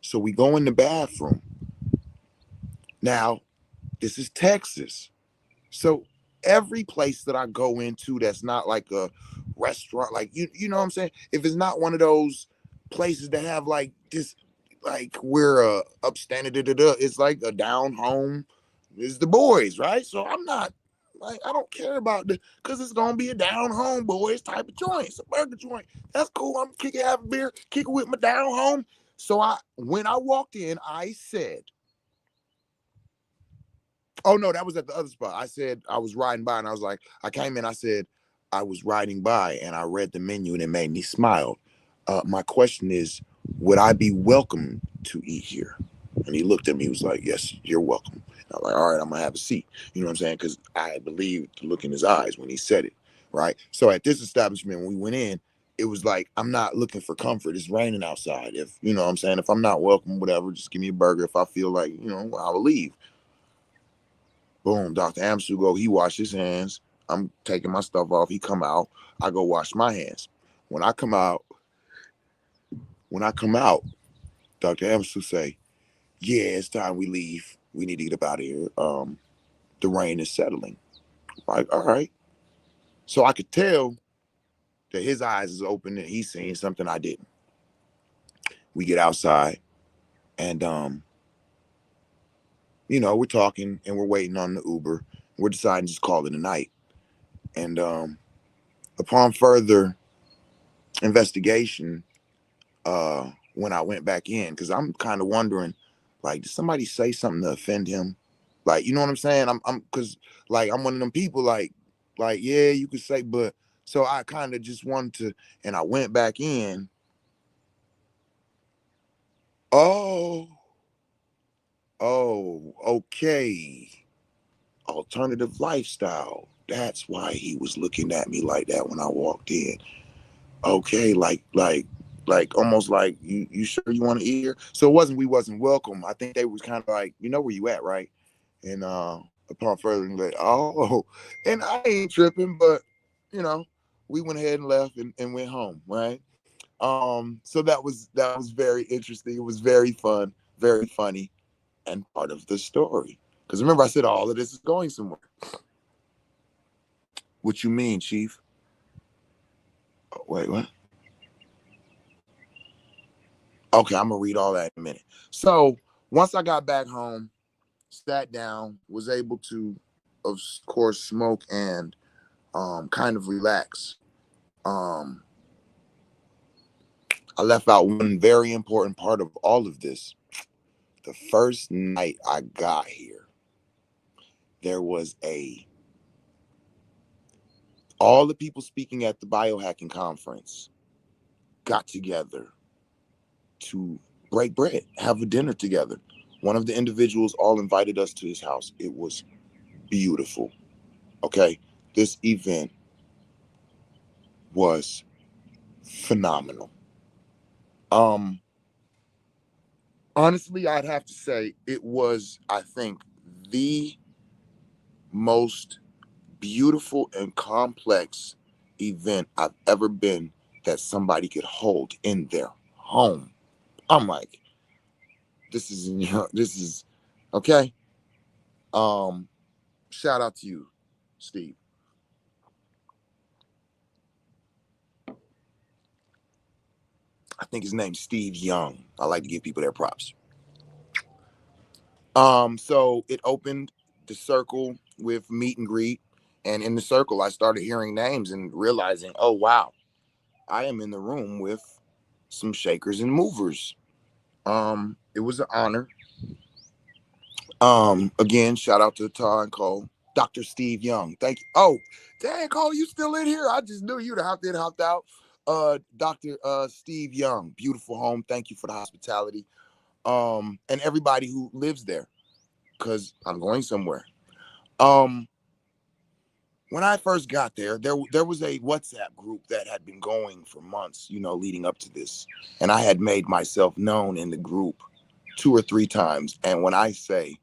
So we go in the bathroom. Now, this is Texas. So every place that I go into that's not like a restaurant, like you know what I'm saying? If it's not one of those places that have like this, like we're upstanding, it's like a down home is the boys, right? So I'm not like, I don't care about the, because it's gonna be a down home boys type of joint. It's a burger joint. That's cool. I'm kicking, have a beer, kick it with my down home. So when I walked in, I said, oh no, that was at the other spot. I said I was riding by, and I was like, I came in. I said I was riding by, and I read the menu, and it made me smile. My question is, would I be welcome to eat here? And he looked at me. He was like, yes, you're welcome. And I'm like, all right, I'm gonna have a seat. You know what I'm saying? Because I believed the look in his eyes when he said it. Right. So at this establishment, when we went in, it was like, I'm not looking for comfort. It's raining outside. If you know what I'm saying, if I'm not welcome, whatever, just give me a burger. If I feel like, I will leave. Boom, Dr. Amsugo, he washed his hands. I'm taking my stuff off. He come out. I go wash my hands. When I come out, Dr. Amsu say, yeah, it's time we leave. We need to get up out of here. The rain is settling. Like, all right. So I could tell that his eyes is open and he's seeing something I didn't. We get outside and we're talking and we're waiting on the Uber. We're deciding to just call it a night. And upon further investigation, when I went back in, because I'm kind of wondering, like, did somebody say something to offend him? Like, you know what I'm saying? Because like I'm one of them people, like yeah, you could say, but so I kind of just wanted to, and I went back in. Oh, okay. Alternative lifestyle. That's why he was looking at me like that when I walked in. Okay, like almost like you sure you want to eat here? So we wasn't welcome. I think they was kind of like, you know where you at, right? And upon further like, oh, and I ain't tripping, but you know, we went ahead and left and went home, right? So that was very interesting. It was very fun, very funny, and part of the story. Because remember, I said all of this is going somewhere. What you mean, Chief? Oh, wait, what? Okay, I'm gonna read all that in a minute. So once I got back home, sat down, was able to, of course, smoke and kind of relax. Um, I left out one very important part of all of this. The first night I got here, there was all the people speaking at the biohacking conference got together to break bread, have a dinner together. One of the individuals all invited us to his house. It was beautiful. Okay. This event was phenomenal. Um, Honestly, I'd have to say it was, I think, the most beautiful and complex event I've ever been that somebody could hold in their home. I'm like, this is this is okay. Um, Shout out to you, Steve. I think his name's Steve Young. I like to give people their props. So it opened the circle with meet and greet, and in the circle, I started hearing names and realizing, oh wow, I am in the room with some shakers and movers. It was an honor. Again, shout out to Tar and Cole, Dr. Steve Young. Thank you. Oh, dang, Cole, you still in here? I just knew you'd hopped in, hopped out. Dr. Steve Young, beautiful home. Thank you for the hospitality. And everybody who lives there, because I'm going somewhere. Um, when I first got there, there was a WhatsApp group that had been going for months, leading up to this. And I had made myself known in the group 2 or 3 times. And when I say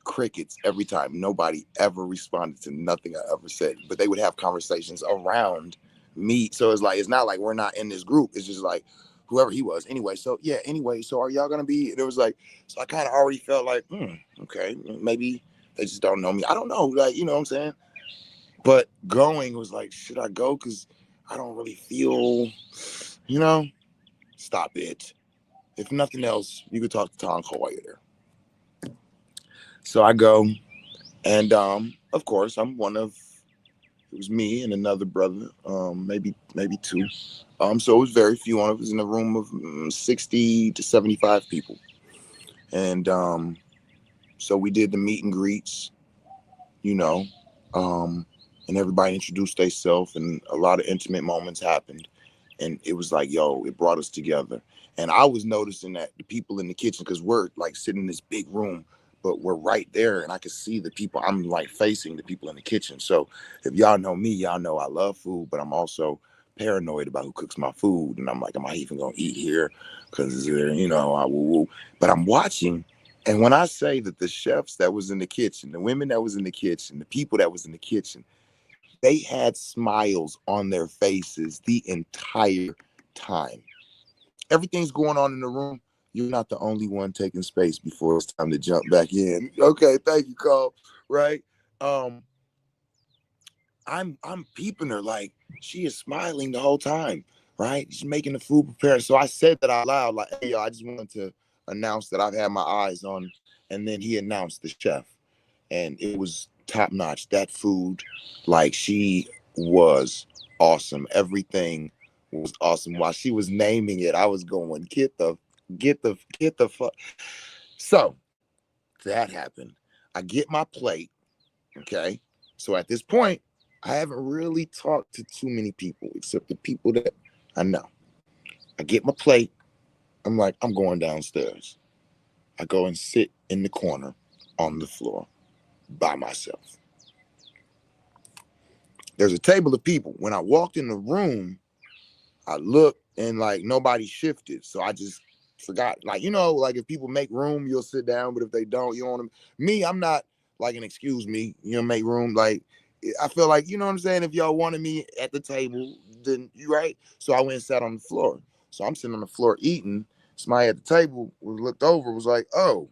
crickets every time, nobody ever responded to nothing I ever said. But they would have conversations around me. So it's not like we're not in this group. It's just like whoever he was. Anyway, so are y'all gonna be? There was like, so I kind of already felt like, okay, maybe they just don't know me. I don't know, like, you know what I'm saying? But going was like, should I go? Because I don't really feel, you know, stop it. If nothing else, you could talk to Tom Cole while you're there. So I go, and of course, I'm one of, it was me and another brother, maybe two. So it was very few. One of us in a room of 60 to 75 people. And so we did the meet and greets, you know, um, and everybody introduced themselves, and a lot of intimate moments happened. And it was like, yo, it brought us together. And I was noticing that the people in the kitchen, because we're like sitting in this big room, but we're right there, and I could see the people. I'm like facing the people in the kitchen. So if y'all know me, y'all know I love food, but I'm also paranoid about who cooks my food. And I'm like, am I even gonna eat here? Because I will. But I'm watching, and when I say that the chefs that was in the kitchen, the women that was in the kitchen, the people that was in the kitchen, they had smiles on their faces the entire time. Everything's going on in the room. You're not the only one taking space before it's time to jump back in. Okay, thank you, Cole. Right? Um, I'm peeping her like she is smiling the whole time. Right? She's making the food prepared. So I said that out loud, like, hey, yo, I just wanted to announce that I've had my eyes on. And then he announced the chef, and it was top notch. That food, like, she was awesome. Everything was awesome. While she was naming it, I was going, get the fuck. So that happened. I get my plate. Okay. So at this point, I haven't really talked to too many people except the people that I know. I get my plate. I'm like, I'm going downstairs. I go and sit in the corner on the floor by myself. There's a table of people. When I walked in the room, I looked and like nobody shifted. So I just forgot. Like, like if people make room, you'll sit down. But if they don't, you don't want to. Me, I'm not like an excuse me, make room. Like, I feel like, you know what I'm saying? If y'all wanted me at the table, then you right. So I went and sat on the floor. So I'm sitting on the floor eating. Somebody at the table looked over, was like, oh,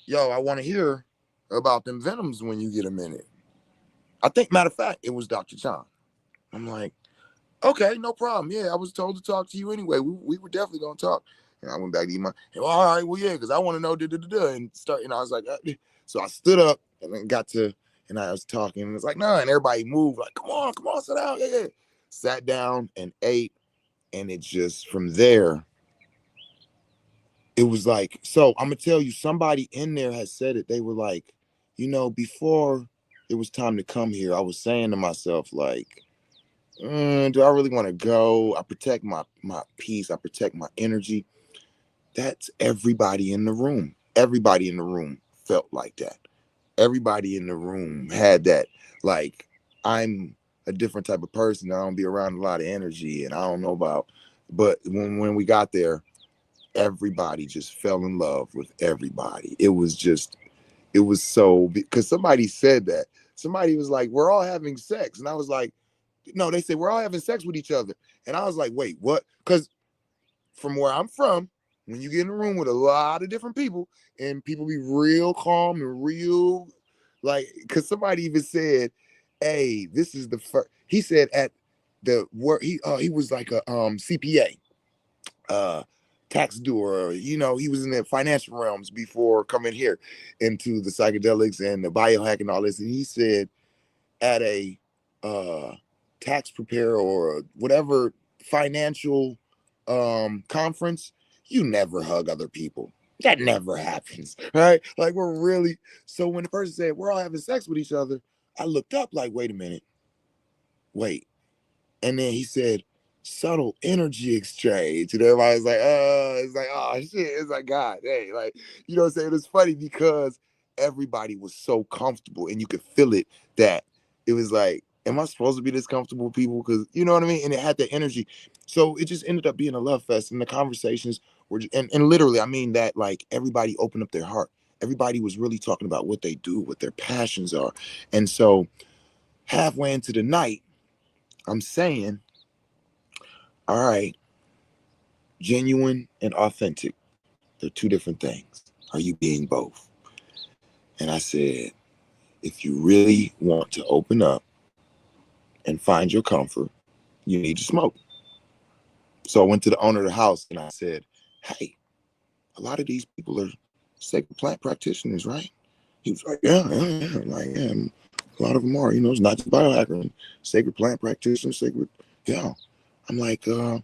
yo, I want to hear about them Venoms when you get a minute. I think, matter of fact, it was Dr. John. I'm like, okay, no problem. Yeah, I was told to talk to you anyway. We were definitely gonna talk. And I went back to eat my. Well, all right, well, yeah, because I want to know and start. I was like, so I stood up and then got to, and I was talking, and it's like, no, and everybody moved, like, come on, sit down, yeah. Sat down and ate, and it just from there, it was like, so I'm gonna tell you, somebody in there has said it. They were like, before it was time to come here, I was saying to myself, like, do I really want to go? I protect my peace. I protect my energy. That's everybody in the room. Everybody in the room felt like that. Everybody in the room had that. Like, I'm a different type of person. I don't be around a lot of energy, and I don't know about. But when we got there, everybody just fell in love with everybody. It was so, because somebody said that. somebody was like, we're all having sex. And I was like, no, they said we're all having sex with each other. And I was like, wait, what? Because from where I'm from, when you get in a room with a lot of different people and people be real calm and real, like, because somebody even said, hey, this is the first, he said at the work, he was like a CPA, uh tax doer, you know, he was in the financial realms before coming here into the psychedelics and the biohack and all this. And he said at a uh tax preparer or whatever financial conference, you never hug other people. That never happens, right? Like, we're really, so when the person said we're all having sex with each other, I looked up like, wait a minute, wait. And then he said, subtle energy exchange. And everybody's like, it's like, oh shit. It's like, God, hey, like, you know what I'm saying? It's funny because everybody was so comfortable and you could feel it, that it was like, am I supposed to be this comfortable with people? Because you know what I mean? And it had that energy. So it just ended up being a love fest. And the conversations were, and literally, I mean that, like, everybody opened up their heart. Everybody was really talking about what they do, what their passions are. And so halfway into the night, I'm saying, all right, genuine and authentic, they're two different things. Are you being both? And I said, if you really want to open up and find your comfort, you need to smoke. So I went to the owner of the house and I said, hey, a lot of these people are sacred plant practitioners, right? He was like, yeah. I'm like, yeah, a lot of them are, you know, it's not just biohacker, sacred plant practitioners, sacred, yeah. I'm like, so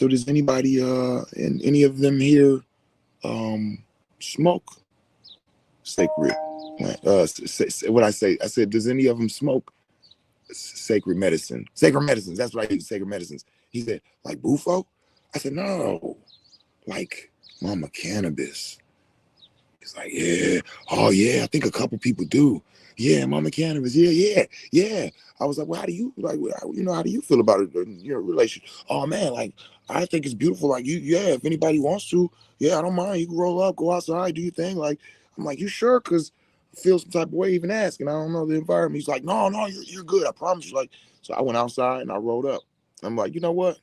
does anybody and any of them here smoke sacred plant? What I say? I said, does any of them smoke sacred medicine? Sacred medicines. That's what I use. Sacred medicines. He said, like Bufo? I said, no, like Mama Cannabis. He's like, yeah, oh yeah, I think a couple people do. Yeah, Mama Cannabis. Yeah. I was like, well, how do you like? You know, how do you feel about it? Your relationship? Oh man, like, I think it's beautiful. Like, you, yeah. If anybody wants to, yeah, I don't mind. You can roll up, go outside, do your thing. Like, I'm like, you sure? Because I feel some type of way even asking. I don't know the environment. He's like, no, you're good. I promise you. Like, so I went outside and I rolled up. I'm like, you know what?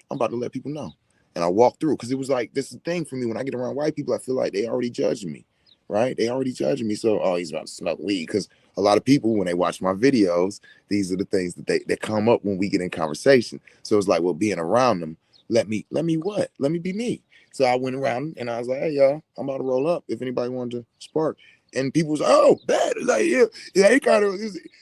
I'm about to let people know. And I walked through, because it was like, this is the thing for me. When I get around white people, I feel like they already judging me, right? They already judging me. So, oh, he's about to smoke weed. Because a lot of people, when they watch my videos, these are the things that they come up when we get in conversation. So it's like, well, being around them, let me what? Let me be me. So I went around and I was like, hey, y'all, I'm about to roll up if anybody wanted to spark. And people was, oh, that, like, yeah, it kind of,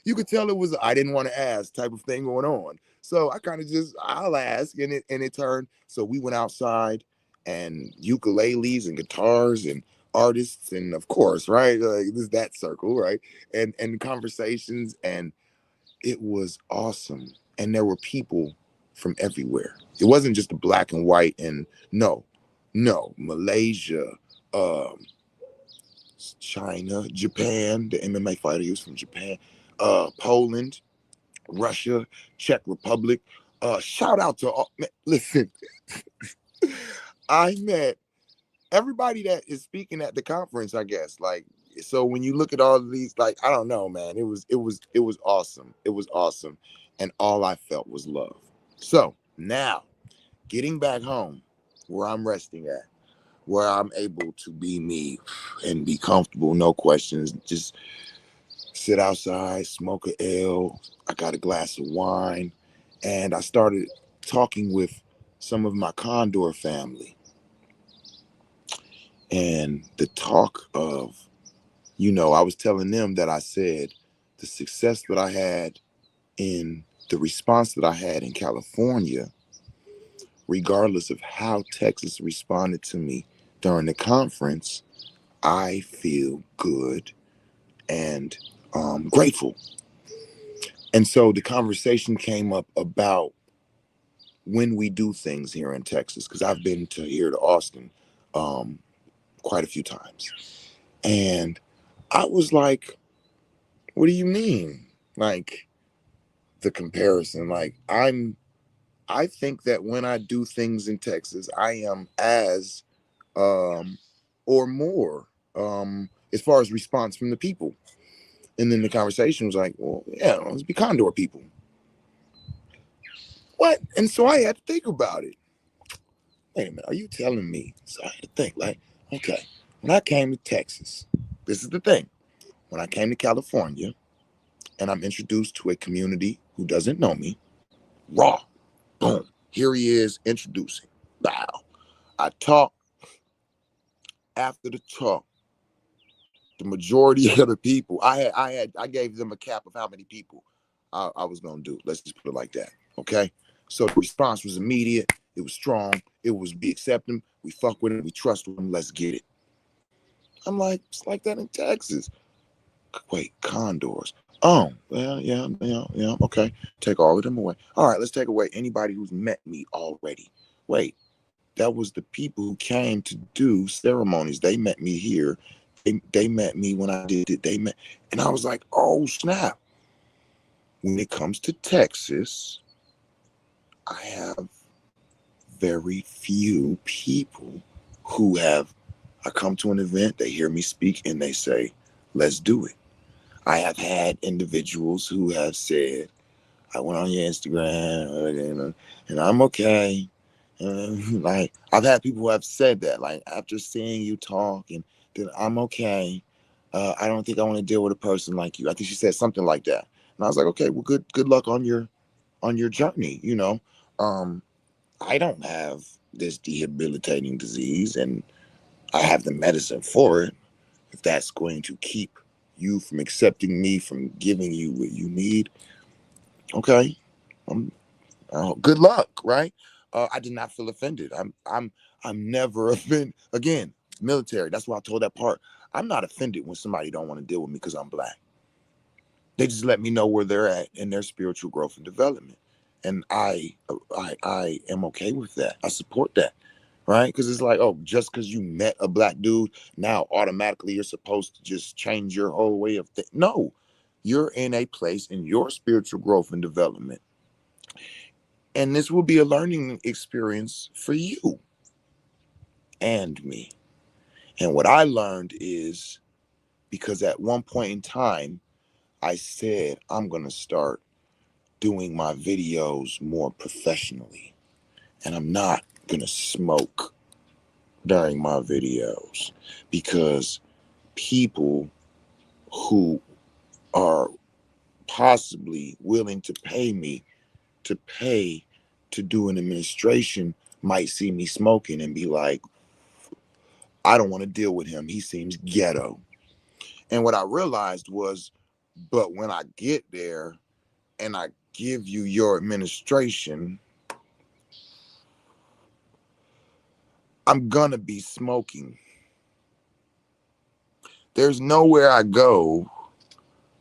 you could tell it was, I didn't want to ask type of thing going on. So I kind of just, I'll ask, and it turned. So we went outside, and ukuleles and guitars and artists, and of course, right, this that circle, right, and conversations, and it was awesome. And there were people from everywhere. It wasn't just the black and white, and no, Malaysia, um, China, Japan. The MMA fighter, he was from Japan, Poland, Russia, Czech Republic. Shout out to all, man, listen, I met everybody that is speaking at the conference, I guess. Like, so when you look at all of these, like, I don't know, man, it was awesome. It was awesome. And all I felt was love. So now, getting back home, where I'm resting at, where I'm able to be me and be comfortable, no questions, just sit outside, smoke a L. I got a glass of wine, and I started talking with some of my Condor family. And the talk of, I was telling them that I said the success that I had in the response that I had in California, regardless of how Texas responded to me during the conference, I feel good and grateful. And so the conversation came up about when we do things here in Texas, because I've been to Austin um, quite a few times. And I was like, what do you mean? Like, the comparison. Like, I think that when I do things in Texas, I am as or more as far as response from the people. And then the conversation was like, well, yeah, let's be condor people. What? And so I had to think about it. Wait a minute, are you telling me? So I had to think, like, okay, when I came to Texas, this is the thing. When I came to California and I'm introduced to a community who doesn't know me, raw, boom, here he is introducing. Wow. I talk. After the talk, the majority of the people, I gave them a cap of how many people I was gonna do. Let's just put it like that. Okay. So the response was immediate. It was strong. It was we accept them, we fuck with them, we trust them. Let's get it. I'm like, it's like that in Texas. Wait, condors. Oh, well, yeah. Okay, take all of them away. All right, let's take away anybody who's met me already. Wait, that was the people who came to do ceremonies. They met me here. They met me when I did it. They met, and I was like, oh snap. When it comes to Texas, I have very few people who have. I come to an event, they hear me speak, and they say, "Let's do it." I have had individuals who have said, I went on your Instagram and I'm okay. Like I've had people who have said that, like after seeing you talk and then I'm okay. I don't think I want to deal with a person like you. I think she said something like that. And I was like, okay, well good luck on your journey, you know. Um, I don't have this debilitating disease and I have the medicine for it. If that's going to keep you from accepting me, from giving you what you need, okay. I'm good luck, right? I did not feel offended. I'm never offended. Again, military. That's why I told that part. I'm not offended when somebody don't want to deal with me because I'm black. They just let me know where they're at in their spiritual growth and development, and I am okay with that. I support that, right? Because it's like, oh, just because you met a black dude, now automatically you're supposed to just change your whole way of thinking. No, you're in a place in your spiritual growth and development and this will be a learning experience for you and me. And what I learned is because at one point in time, I said, I'm going to start doing my videos more professionally. And I'm not going to smoke during my videos because people who are possibly willing to pay to do an administration might see me smoking and be like, I don't want to deal with him. He seems ghetto. And what I realized was, but when I get there and I give you your administration, I'm gonna be smoking. There's nowhere I go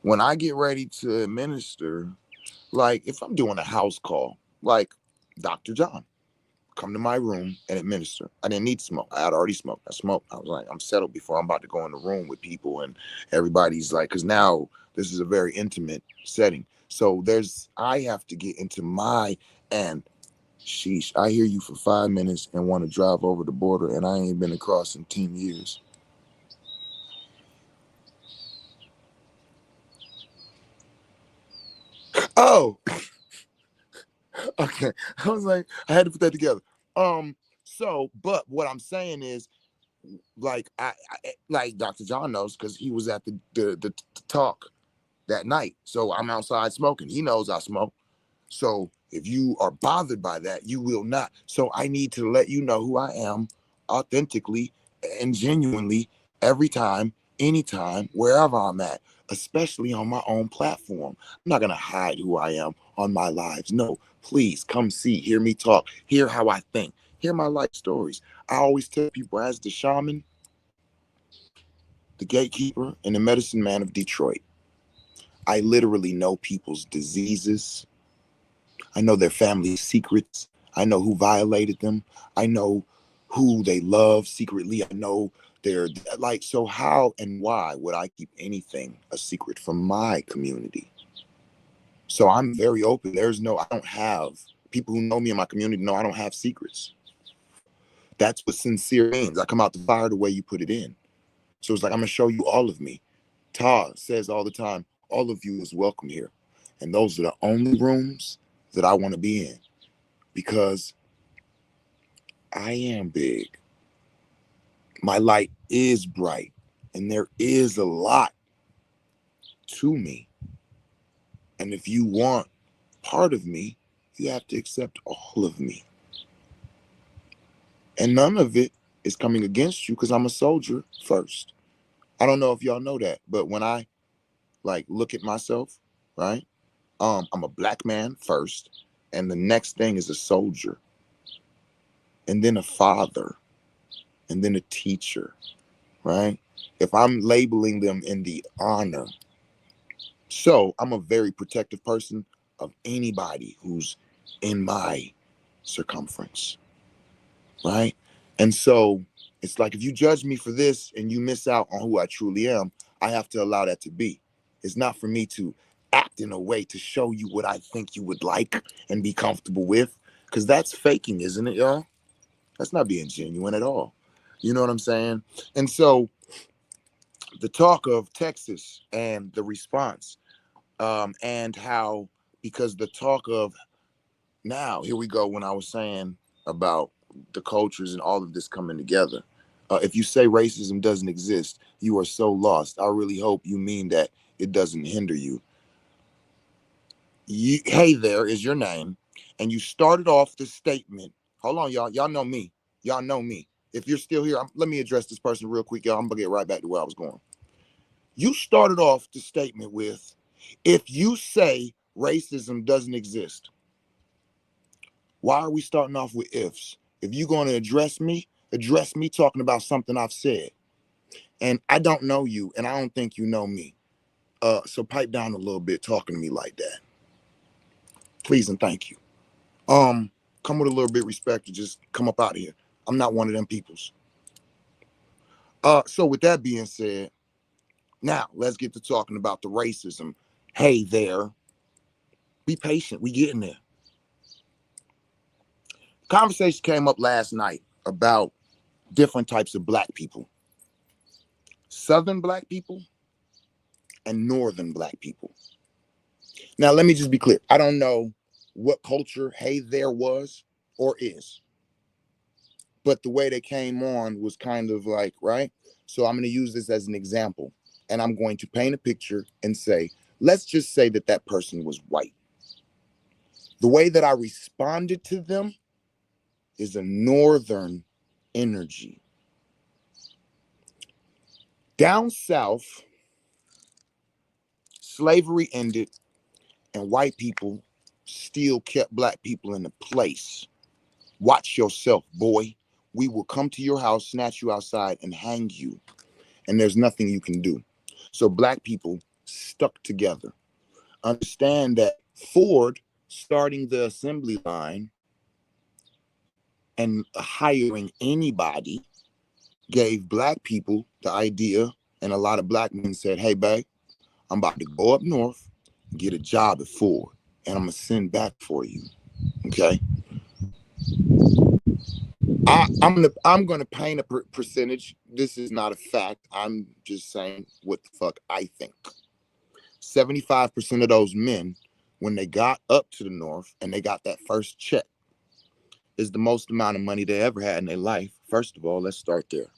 when I get ready to administer, like if I'm doing a house call, like Dr. John. Come to my room and administer. I didn't need to smoke. I had already smoked. I smoked. I was like, I'm settled before I'm about to go in the room with people and everybody's like, because now this is a very intimate setting. So I have to get into and sheesh, I hear you for 5 minutes and want to drive over the border and I ain't been across in 10 years. Oh, okay. I was like, I had to put that together. But what I'm saying is, like like Dr. John knows because he was at the talk that night. So I'm outside smoking. He knows I smoke. So if you are bothered by that, you will not. So I need to let you know who I am authentically and genuinely every time, anytime, wherever I'm at, especially on my own platform. I'm not going to hide who I am on my lives. No, please come see, hear me talk, hear how I think, hear my life stories. I always tell people as the shaman, the gatekeeper, and the medicine man of Detroit, I literally know people's diseases. I know their family secrets. I know who violated them. I know who they love secretly. I know their like, so how and why would I keep anything a secret from my community? So I'm very open. I don't have people who know me in my community know I don't have secrets. That's what sincere means. I come out the fire the way you put it in. So it's like, I'm going to show you all of me. Todd says all the time, all of you is welcome here. And those are the only rooms that I want to be in because I am big. My light is bright and there is a lot to me. And if you want part of me, you have to accept all of me. And none of it is coming against you because I'm a soldier first. I don't know if y'all know that, but when I like look at myself, right? I'm a black man first, and the next thing is a soldier, and then a father, and then a teacher, right? If I'm labeling them in the honor, so I'm a very protective person of anybody who's in my circumference, right? And so it's like if you judge me for this and you miss out on who I truly am, I have to allow that to be. It's not for me to act in a way to show you what I think you would like and be comfortable with, because that's faking, isn't it, y'all? That's not being genuine at all. You know what I'm saying? And so the talk of Texas and the response, and how, because the talk of now, here we go, when I was saying about the cultures and all of this coming together. If you say racism doesn't exist, you are so lost. I really hope you mean that it doesn't hinder you. Hey there is your name, and you started off the statement. Hold on, y'all. Y'all know me. Y'all know me. If you're still here, let me address this person real quick, y'all. I'm gonna get right back to where I was going. You started off the statement with, if you say racism doesn't exist, why are we starting off with ifs? If you're going to address me talking about something I've said. And I don't know you, and I don't think you know me. So pipe down a little bit talking to me like that. Please and thank you. Come with a little bit of respect to just come up out of here. I'm not one of them peoples. So with that being said, now let's get to talking about the racism. Hey there. Be patient. We getting there. Conversation came up last night about different types of black people. Southern black people and northern black people. Now, let me just be clear. I don't know what culture Hey There was or is, but the way they came on was kind of like, right? So I'm going to use this as an example, and I'm going to paint a picture and say, let's just say that that person was white. The way that I responded to them is a northern energy. Down south, slavery ended and white people still kept black people in a place. Watch yourself, boy. We will come to your house, snatch you outside, and hang you. And there's nothing you can do. So black people stuck together. Understand that Ford starting the assembly line and hiring anybody gave black people the idea, and a lot of black men said, hey, babe, I'm about to go up north, get a job at Ford, and I'm going to send back for you. Okay? I'm gonna paint a percentage. This is not a fact. I'm just saying what the fuck I think. 75% of those men, when they got up to the north and they got that first check, is the most amount of money they ever had in their life. First of all, let's start there.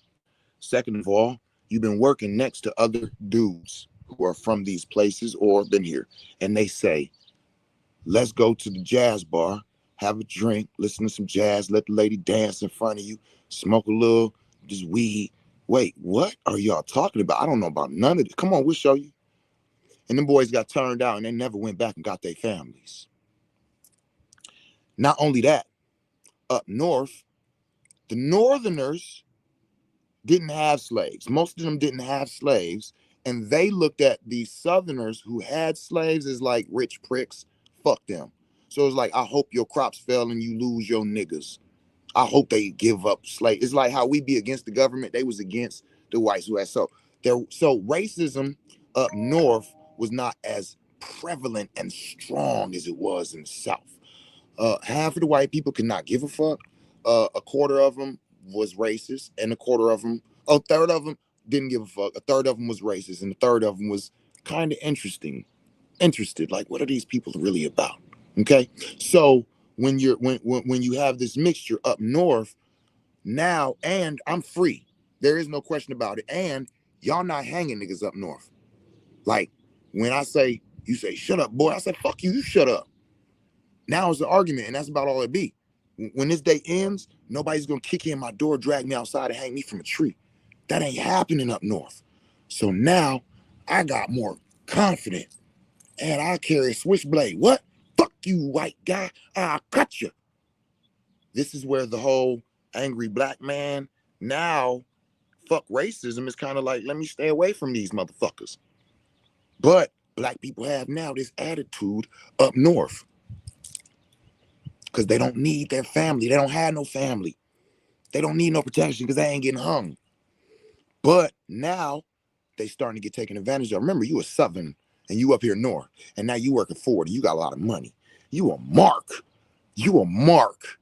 Second of all, you've been working next to other dudes who are from these places or been here, and they say, let's go to the jazz bar, have a drink, listen to some jazz, let the lady dance in front of you, smoke a little, just weed. Wait, what are y'all talking about? I don't know about none of it. Come on, we'll show you. And them boys got turned out and they never went back and got their families. Not only that, up north, the northerners didn't have slaves. Most of them didn't have slaves. And they looked at these southerners who had slaves as like rich pricks. Fuck them. So it's like, I hope your crops fail and you lose your niggas. I hope they give up slave. It's like how we be against the government. They was against the whites who had so racism up north was not as prevalent and strong as it was in the South. Half of the white people could not give a fuck. A quarter of them was racist, and a quarter of them, a third of them didn't give a fuck. A third of them was racist, and a third of them was kind of interested. Like, what are these people really about? Okay, so when you have this mixture up north now, and I'm free, there is no question about it, and y'all not hanging niggas up north. Like, when I say, you say, shut up, boy, I say, fuck you, you shut up. Now it's an argument, and that's about all it be. When this day ends, nobody's gonna kick in my door, drag me outside, and hang me from a tree. That ain't happening up north. So now I got more confident, and I carry a switchblade. What? Fuck you, white guy. I'll cut you. This is where the whole angry black man, now fuck racism, is kind of like, let me stay away from these motherfuckers. But black people have now this attitude up north because they don't need their family. They don't have no family. They don't need no protection because they ain't getting hung. But now they starting to get taken advantage of. Remember, you a Southern and you up here north, and now you working Ford and you got a lot of money. You a mark. You a mark.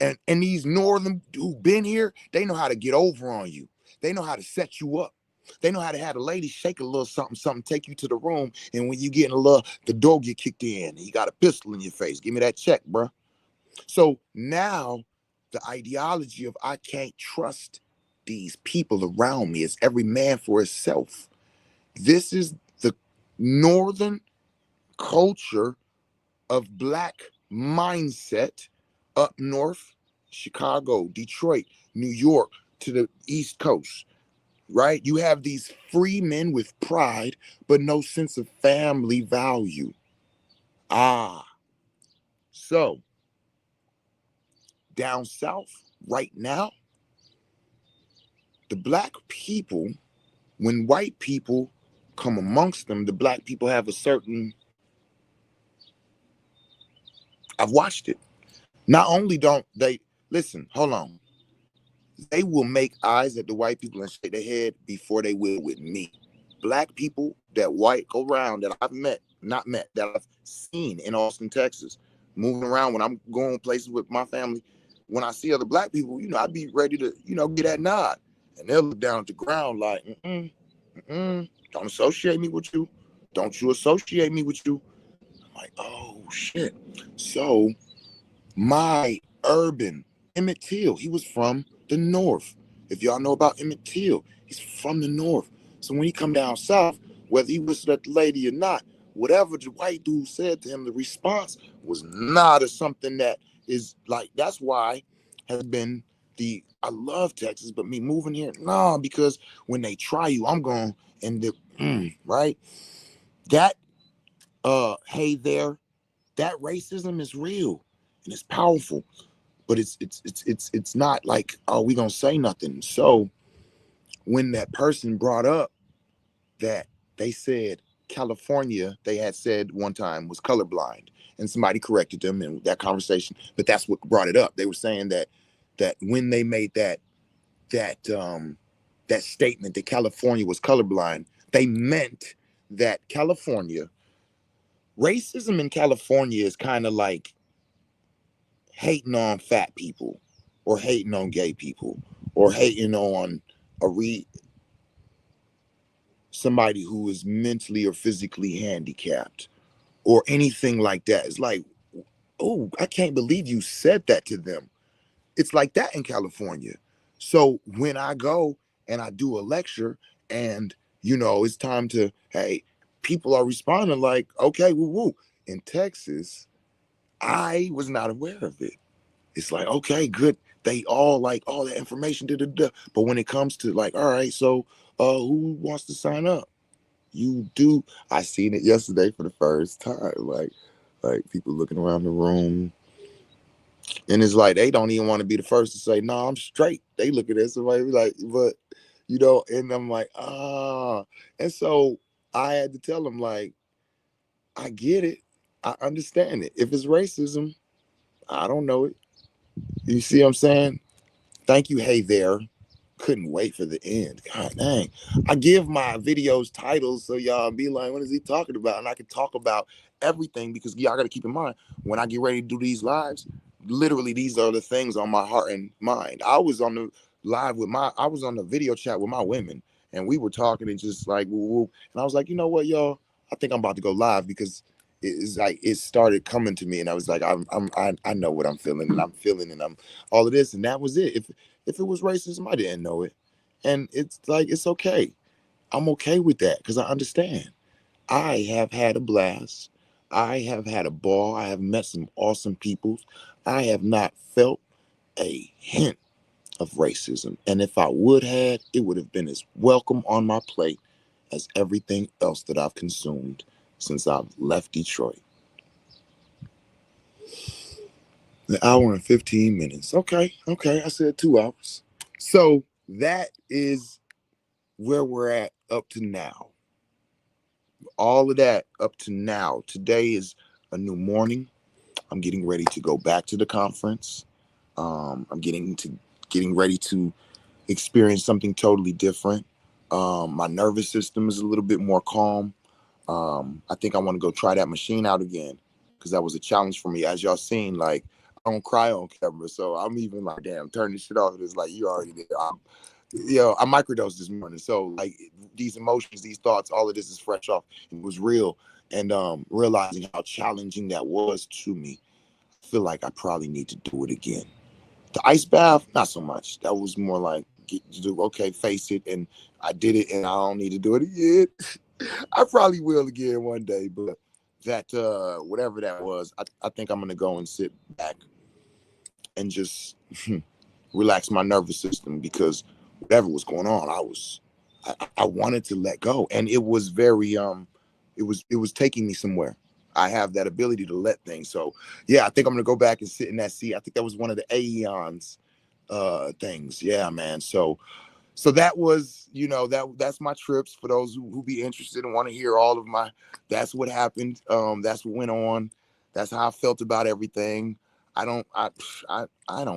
And these Northern who been here, they know how to get over on you. They know how to set you up. They know how to have the lady shake a little something, take you to the room, and when you get in a little, the door get kicked in, and you got a pistol in your face. Give me that check, bro. So now the ideology of I can't trust these people around me is every man for himself. This is the Northern culture of black mindset up north, Chicago, Detroit, New York, to the East Coast, right? You have these free men with pride, but no sense of family value. So down south right now, the black people, when white people come amongst them, the black people have a certain, I've watched it. Not only don't they, listen, hold on. They will make eyes at the white people and shake their head before they will with me. Black people that white go around that I've that I've seen in Austin, Texas, moving around when I'm going places with my family. When I see other black people, I'd be ready to, get that nod. And they'll look down at the ground like, don't associate me with you. Don't you associate me with you. I'm like, oh, shit. So my urban, Emmett Till, he was from the north. If y'all know about Emmett Till, he's from the north. So when he come down south, whether he whistled at the lady or not, whatever the white dude said to him, the response was not as something that is like, that's why has been I love Texas, but me moving here, no, because when they try you, I'm going, and right? That, hey there, that racism is real and it's powerful, but it's not like, oh, we gonna say nothing. So when that person brought up that they said California, they had said one time, was colorblind, and somebody corrected them in that conversation, but that's what brought it up. They were saying that when they made that statement that California was colorblind, they meant that racism in California is kind of like hating on fat people, or hating on gay people, or hating on somebody who is mentally or physically handicapped, or anything like that. It's like, oh, I can't believe you said that to them. It's like that in California. So when I go and I do a lecture, and it's time to, hey, people are responding like, okay, woo woo. In Texas, I was not aware of it. It's like, okay, good. They all like all that information. But when it comes to like, all right, so who wants to sign up? You do. I seen it yesterday for the first time. Like people looking around the room. And it's like they don't even want to be the first to say, no, I'm straight. They look at it, somebody be like, but and I'm like, And so I had to tell them, like, I get it. I understand it. If it's racism, I don't know it. You see what I'm saying? Thank you, hey there. Couldn't wait for the end. God dang. I give my videos titles so y'all be like, what is he talking about? And I can talk about everything, because y'all got to keep in mind, when I get ready to do these lives, literally these are the things on my heart and mind. I was on live with I was on the video chat with my women, and we were talking and just like woo, woo. And I was like, you know what, y'all, I think I'm about to go live because it's like it started coming to me, and I was like, I know what I'm feeling, and I'm feeling, and I'm all of this, and that was it. If it was racism, I didn't know it, and it's like it's okay. I'm okay with that because I understand. I have had a blast. I have had a ball. I have met some awesome people. I have not felt a hint of racism. And if I would have, it would have been as welcome on my plate as everything else that I've consumed since I've left Detroit. An hour and 15 minutes. Okay. I said 2 hours. So that is where we're at up to now. All of that up to now. Today is a new morning. I'm getting ready to go back to the conference. I'm getting ready to experience something totally different. My nervous system is a little bit more calm. I think I want to go try that machine out again because that was a challenge for me. As y'all seen, like I don't cry on camera, so I'm even like, damn, turn this shit off. It's like you already did. I microdosed this morning, so like these emotions, these thoughts, all of this is fresh off. It was real, and realizing how challenging that was to me, I feel like I probably need to do it again. The ice bath, not so much. That was more like, okay, face it, and I did it, and I don't need to do it again. I probably will again one day, but that whatever that was, I think I'm gonna go and sit back and just relax my nervous system because whatever was going on, I wanted to let go, and it was very it was taking me somewhere. I have that ability to let things. So yeah, I think I'm gonna go back and sit in that seat. I think that was one of the Aeons things. Yeah, man. So that was, that's my trips for those who be interested and want to hear all of my, that's what happened. That's what went on. That's how I felt about everything. I don't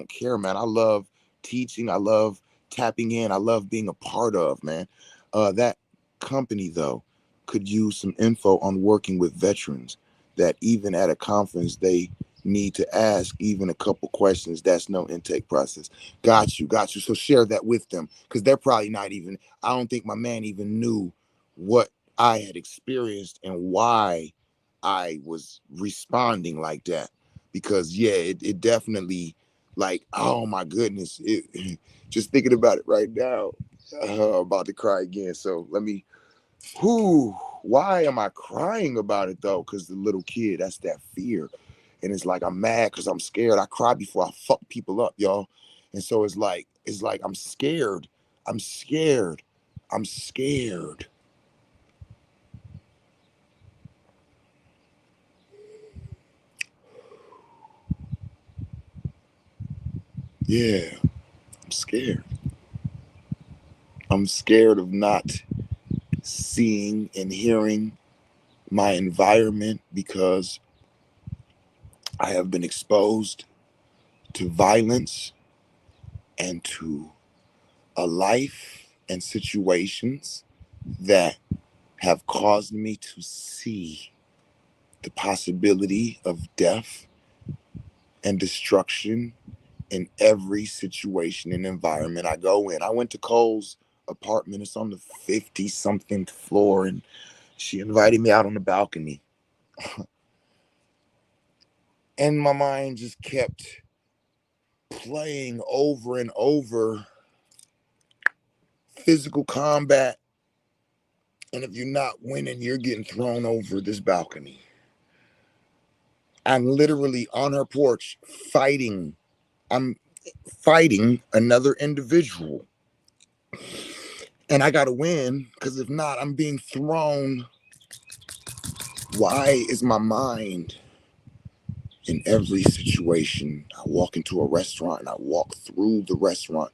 care, man. I love teaching. I love tapping in. I love being a part of, man. That company though could use some info on working with veterans that even at a conference, they need to ask even a couple questions. That's no intake process. Got you. So share that with them because they're probably not even, I don't think my man even knew what I had experienced and why I was responding like that. Because yeah, it definitely like, oh my goodness, just thinking about it right now, about to cry again. So let me, why am I crying about it though? Because the little kid, that's that fear. And it's like I'm mad because I'm scared. I cry before I fuck people up, y'all. And so it's like I'm scared. I'm scared. I'm scared. Yeah, I'm scared. I'm scared of not seeing and hearing my environment because I have been exposed to violence and to a life and situations that have caused me to see the possibility of death and destruction in every situation and environment I go in. I went to Cole's apartment. It's on the 50 something floor, and she invited me out on the balcony. And my mind just kept playing over and over physical combat. And if you're not winning, you're getting thrown over this balcony. I'm literally on her porch fighting. I'm fighting another individual. And I got to win because if not, I'm being thrown. Why is my mind in every situation? I walk into a restaurant and I walk through the restaurant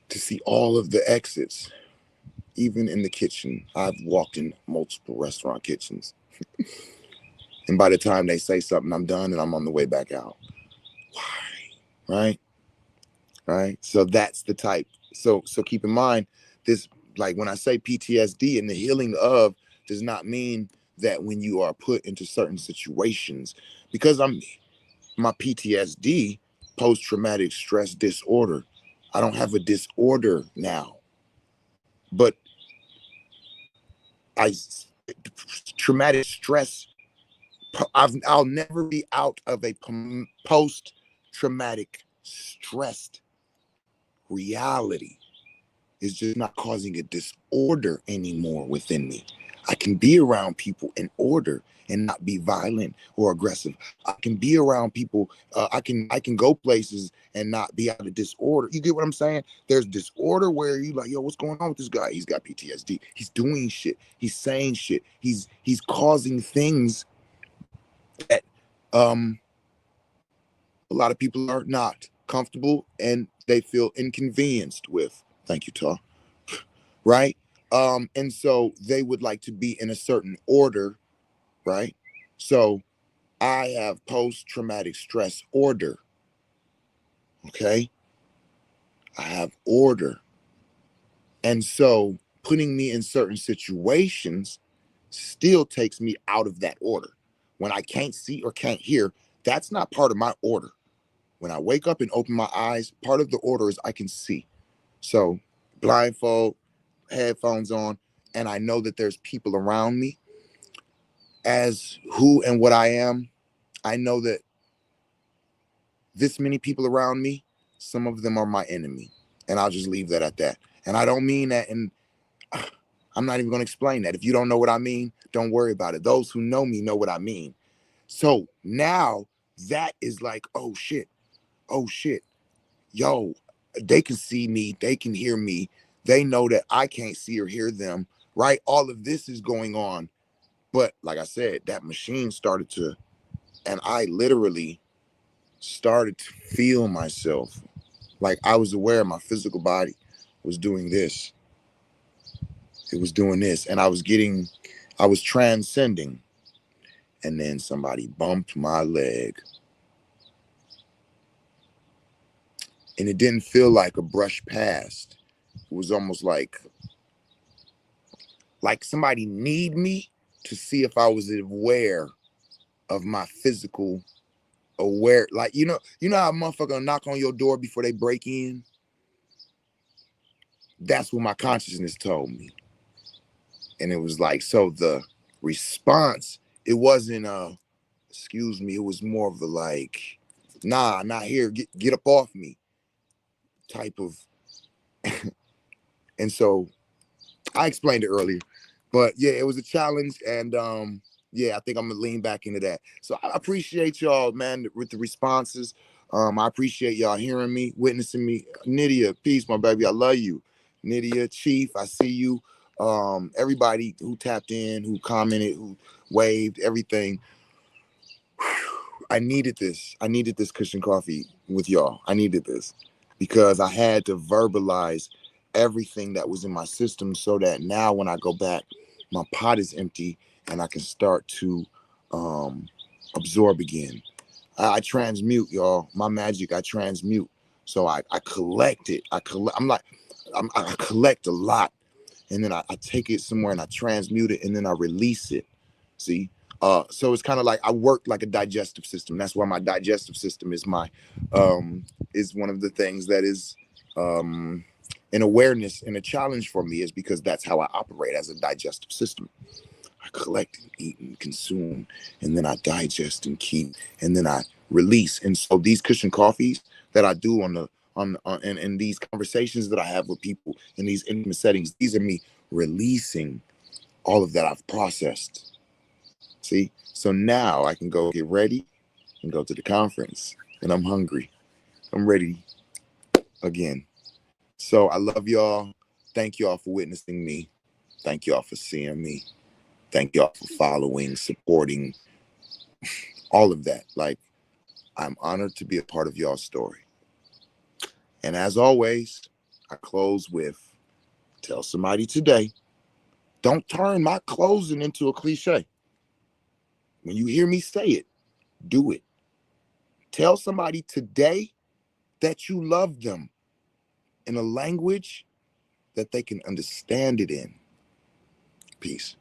to see all of the exits, even in the kitchen. I've walked in multiple restaurant kitchens. And by the time they say something, I'm done and I'm on the way back out. Why? Right? Right? So that's the type. So keep in mind this, like when I say PTSD and the healing of does not mean that when you are put into certain situations, because my PTSD, post traumatic stress disorder, I don't have a disorder now, but I traumatic stress. I'll never be out of a post-traumatic stressed reality. It's just not causing a disorder anymore within me. I can be around people in order and not be violent or aggressive. I can be around people. I can go places and not be out of disorder. You get what I'm saying? There's disorder where you like, yo, what's going on with this guy? He's got PTSD. He's doing shit. He's saying shit. He's causing things that a lot of people are not comfortable and they feel inconvenienced with. Thank you, Tar. Right? And so they would like to be in a certain order, right? So I have post-traumatic stress order. Okay. I have order. And so putting me in certain situations still takes me out of that order. When I can't see or can't hear, that's not part of my order. When I wake up and open my eyes, part of the order is I can see. So blindfold, headphones on, and I know that there's people around me. As who and what I am, I know that this many people around me, some of them are my enemy. And I'll just leave that at that. And I don't mean that, and I'm not even going to explain that. If you don't know what I mean, don't worry about it. Those who know me know what I mean. So now that is like, oh shit, yo, they can see me, they can hear me, they know that I can't see or hear them, right? All of this is going on. But like I said, that machine started to, and I literally started to feel myself. Like I was aware my physical body was doing this. It was doing this. And I was transcending. And then somebody bumped my leg. And it didn't feel like a brush past. It was almost like somebody need me to see if I was aware of my physical aware. Like, you know how a motherfucker knock on your door before they break in? That's what my consciousness told me. And it was like, so the response, it wasn't excuse me, it was more of the like, nah, not here, get up off me type of. And so I explained it earlier, but yeah, it was a challenge. And yeah, I think I'm gonna lean back into that. So I appreciate y'all, man, with the responses. I appreciate y'all hearing me, witnessing me. Nydia, peace, my baby. I love you. Nydia, Chief, I see you. Everybody who tapped in, who commented, who waved, everything. I needed this. I needed this cushion coffee with y'all. I needed this because I had to verbalize everything that was in my system so that now when I go back, my pot is empty and I can start to absorb again. I transmute, y'all. My magic, I transmute. So I collect it. I collect a lot, and then I take it somewhere and I transmute it, and then I release it. See, so it's kind of like I work like a digestive system. That's why my digestive system is is one of the things that is an awareness and a challenge for me, is because that's how I operate as a digestive system. I collect and eat and consume, and then I digest and keep, and then I release. And so these cushion coffees that I do in these conversations that I have with people in these intimate settings, these are me releasing all of that I've processed. See, so now I can go get ready and go to the conference, and I'm hungry. I'm ready again. So I love y'all. Thank y'all for witnessing me. Thank y'all for seeing me. Thank y'all for following, supporting, all of that. Like, I'm honored to be a part of y'all's story. And as always, I close with, tell somebody today, don't turn my closing into a cliche. When you hear me say it, do it. Tell somebody today that you love them in a language that they can understand it in. Peace.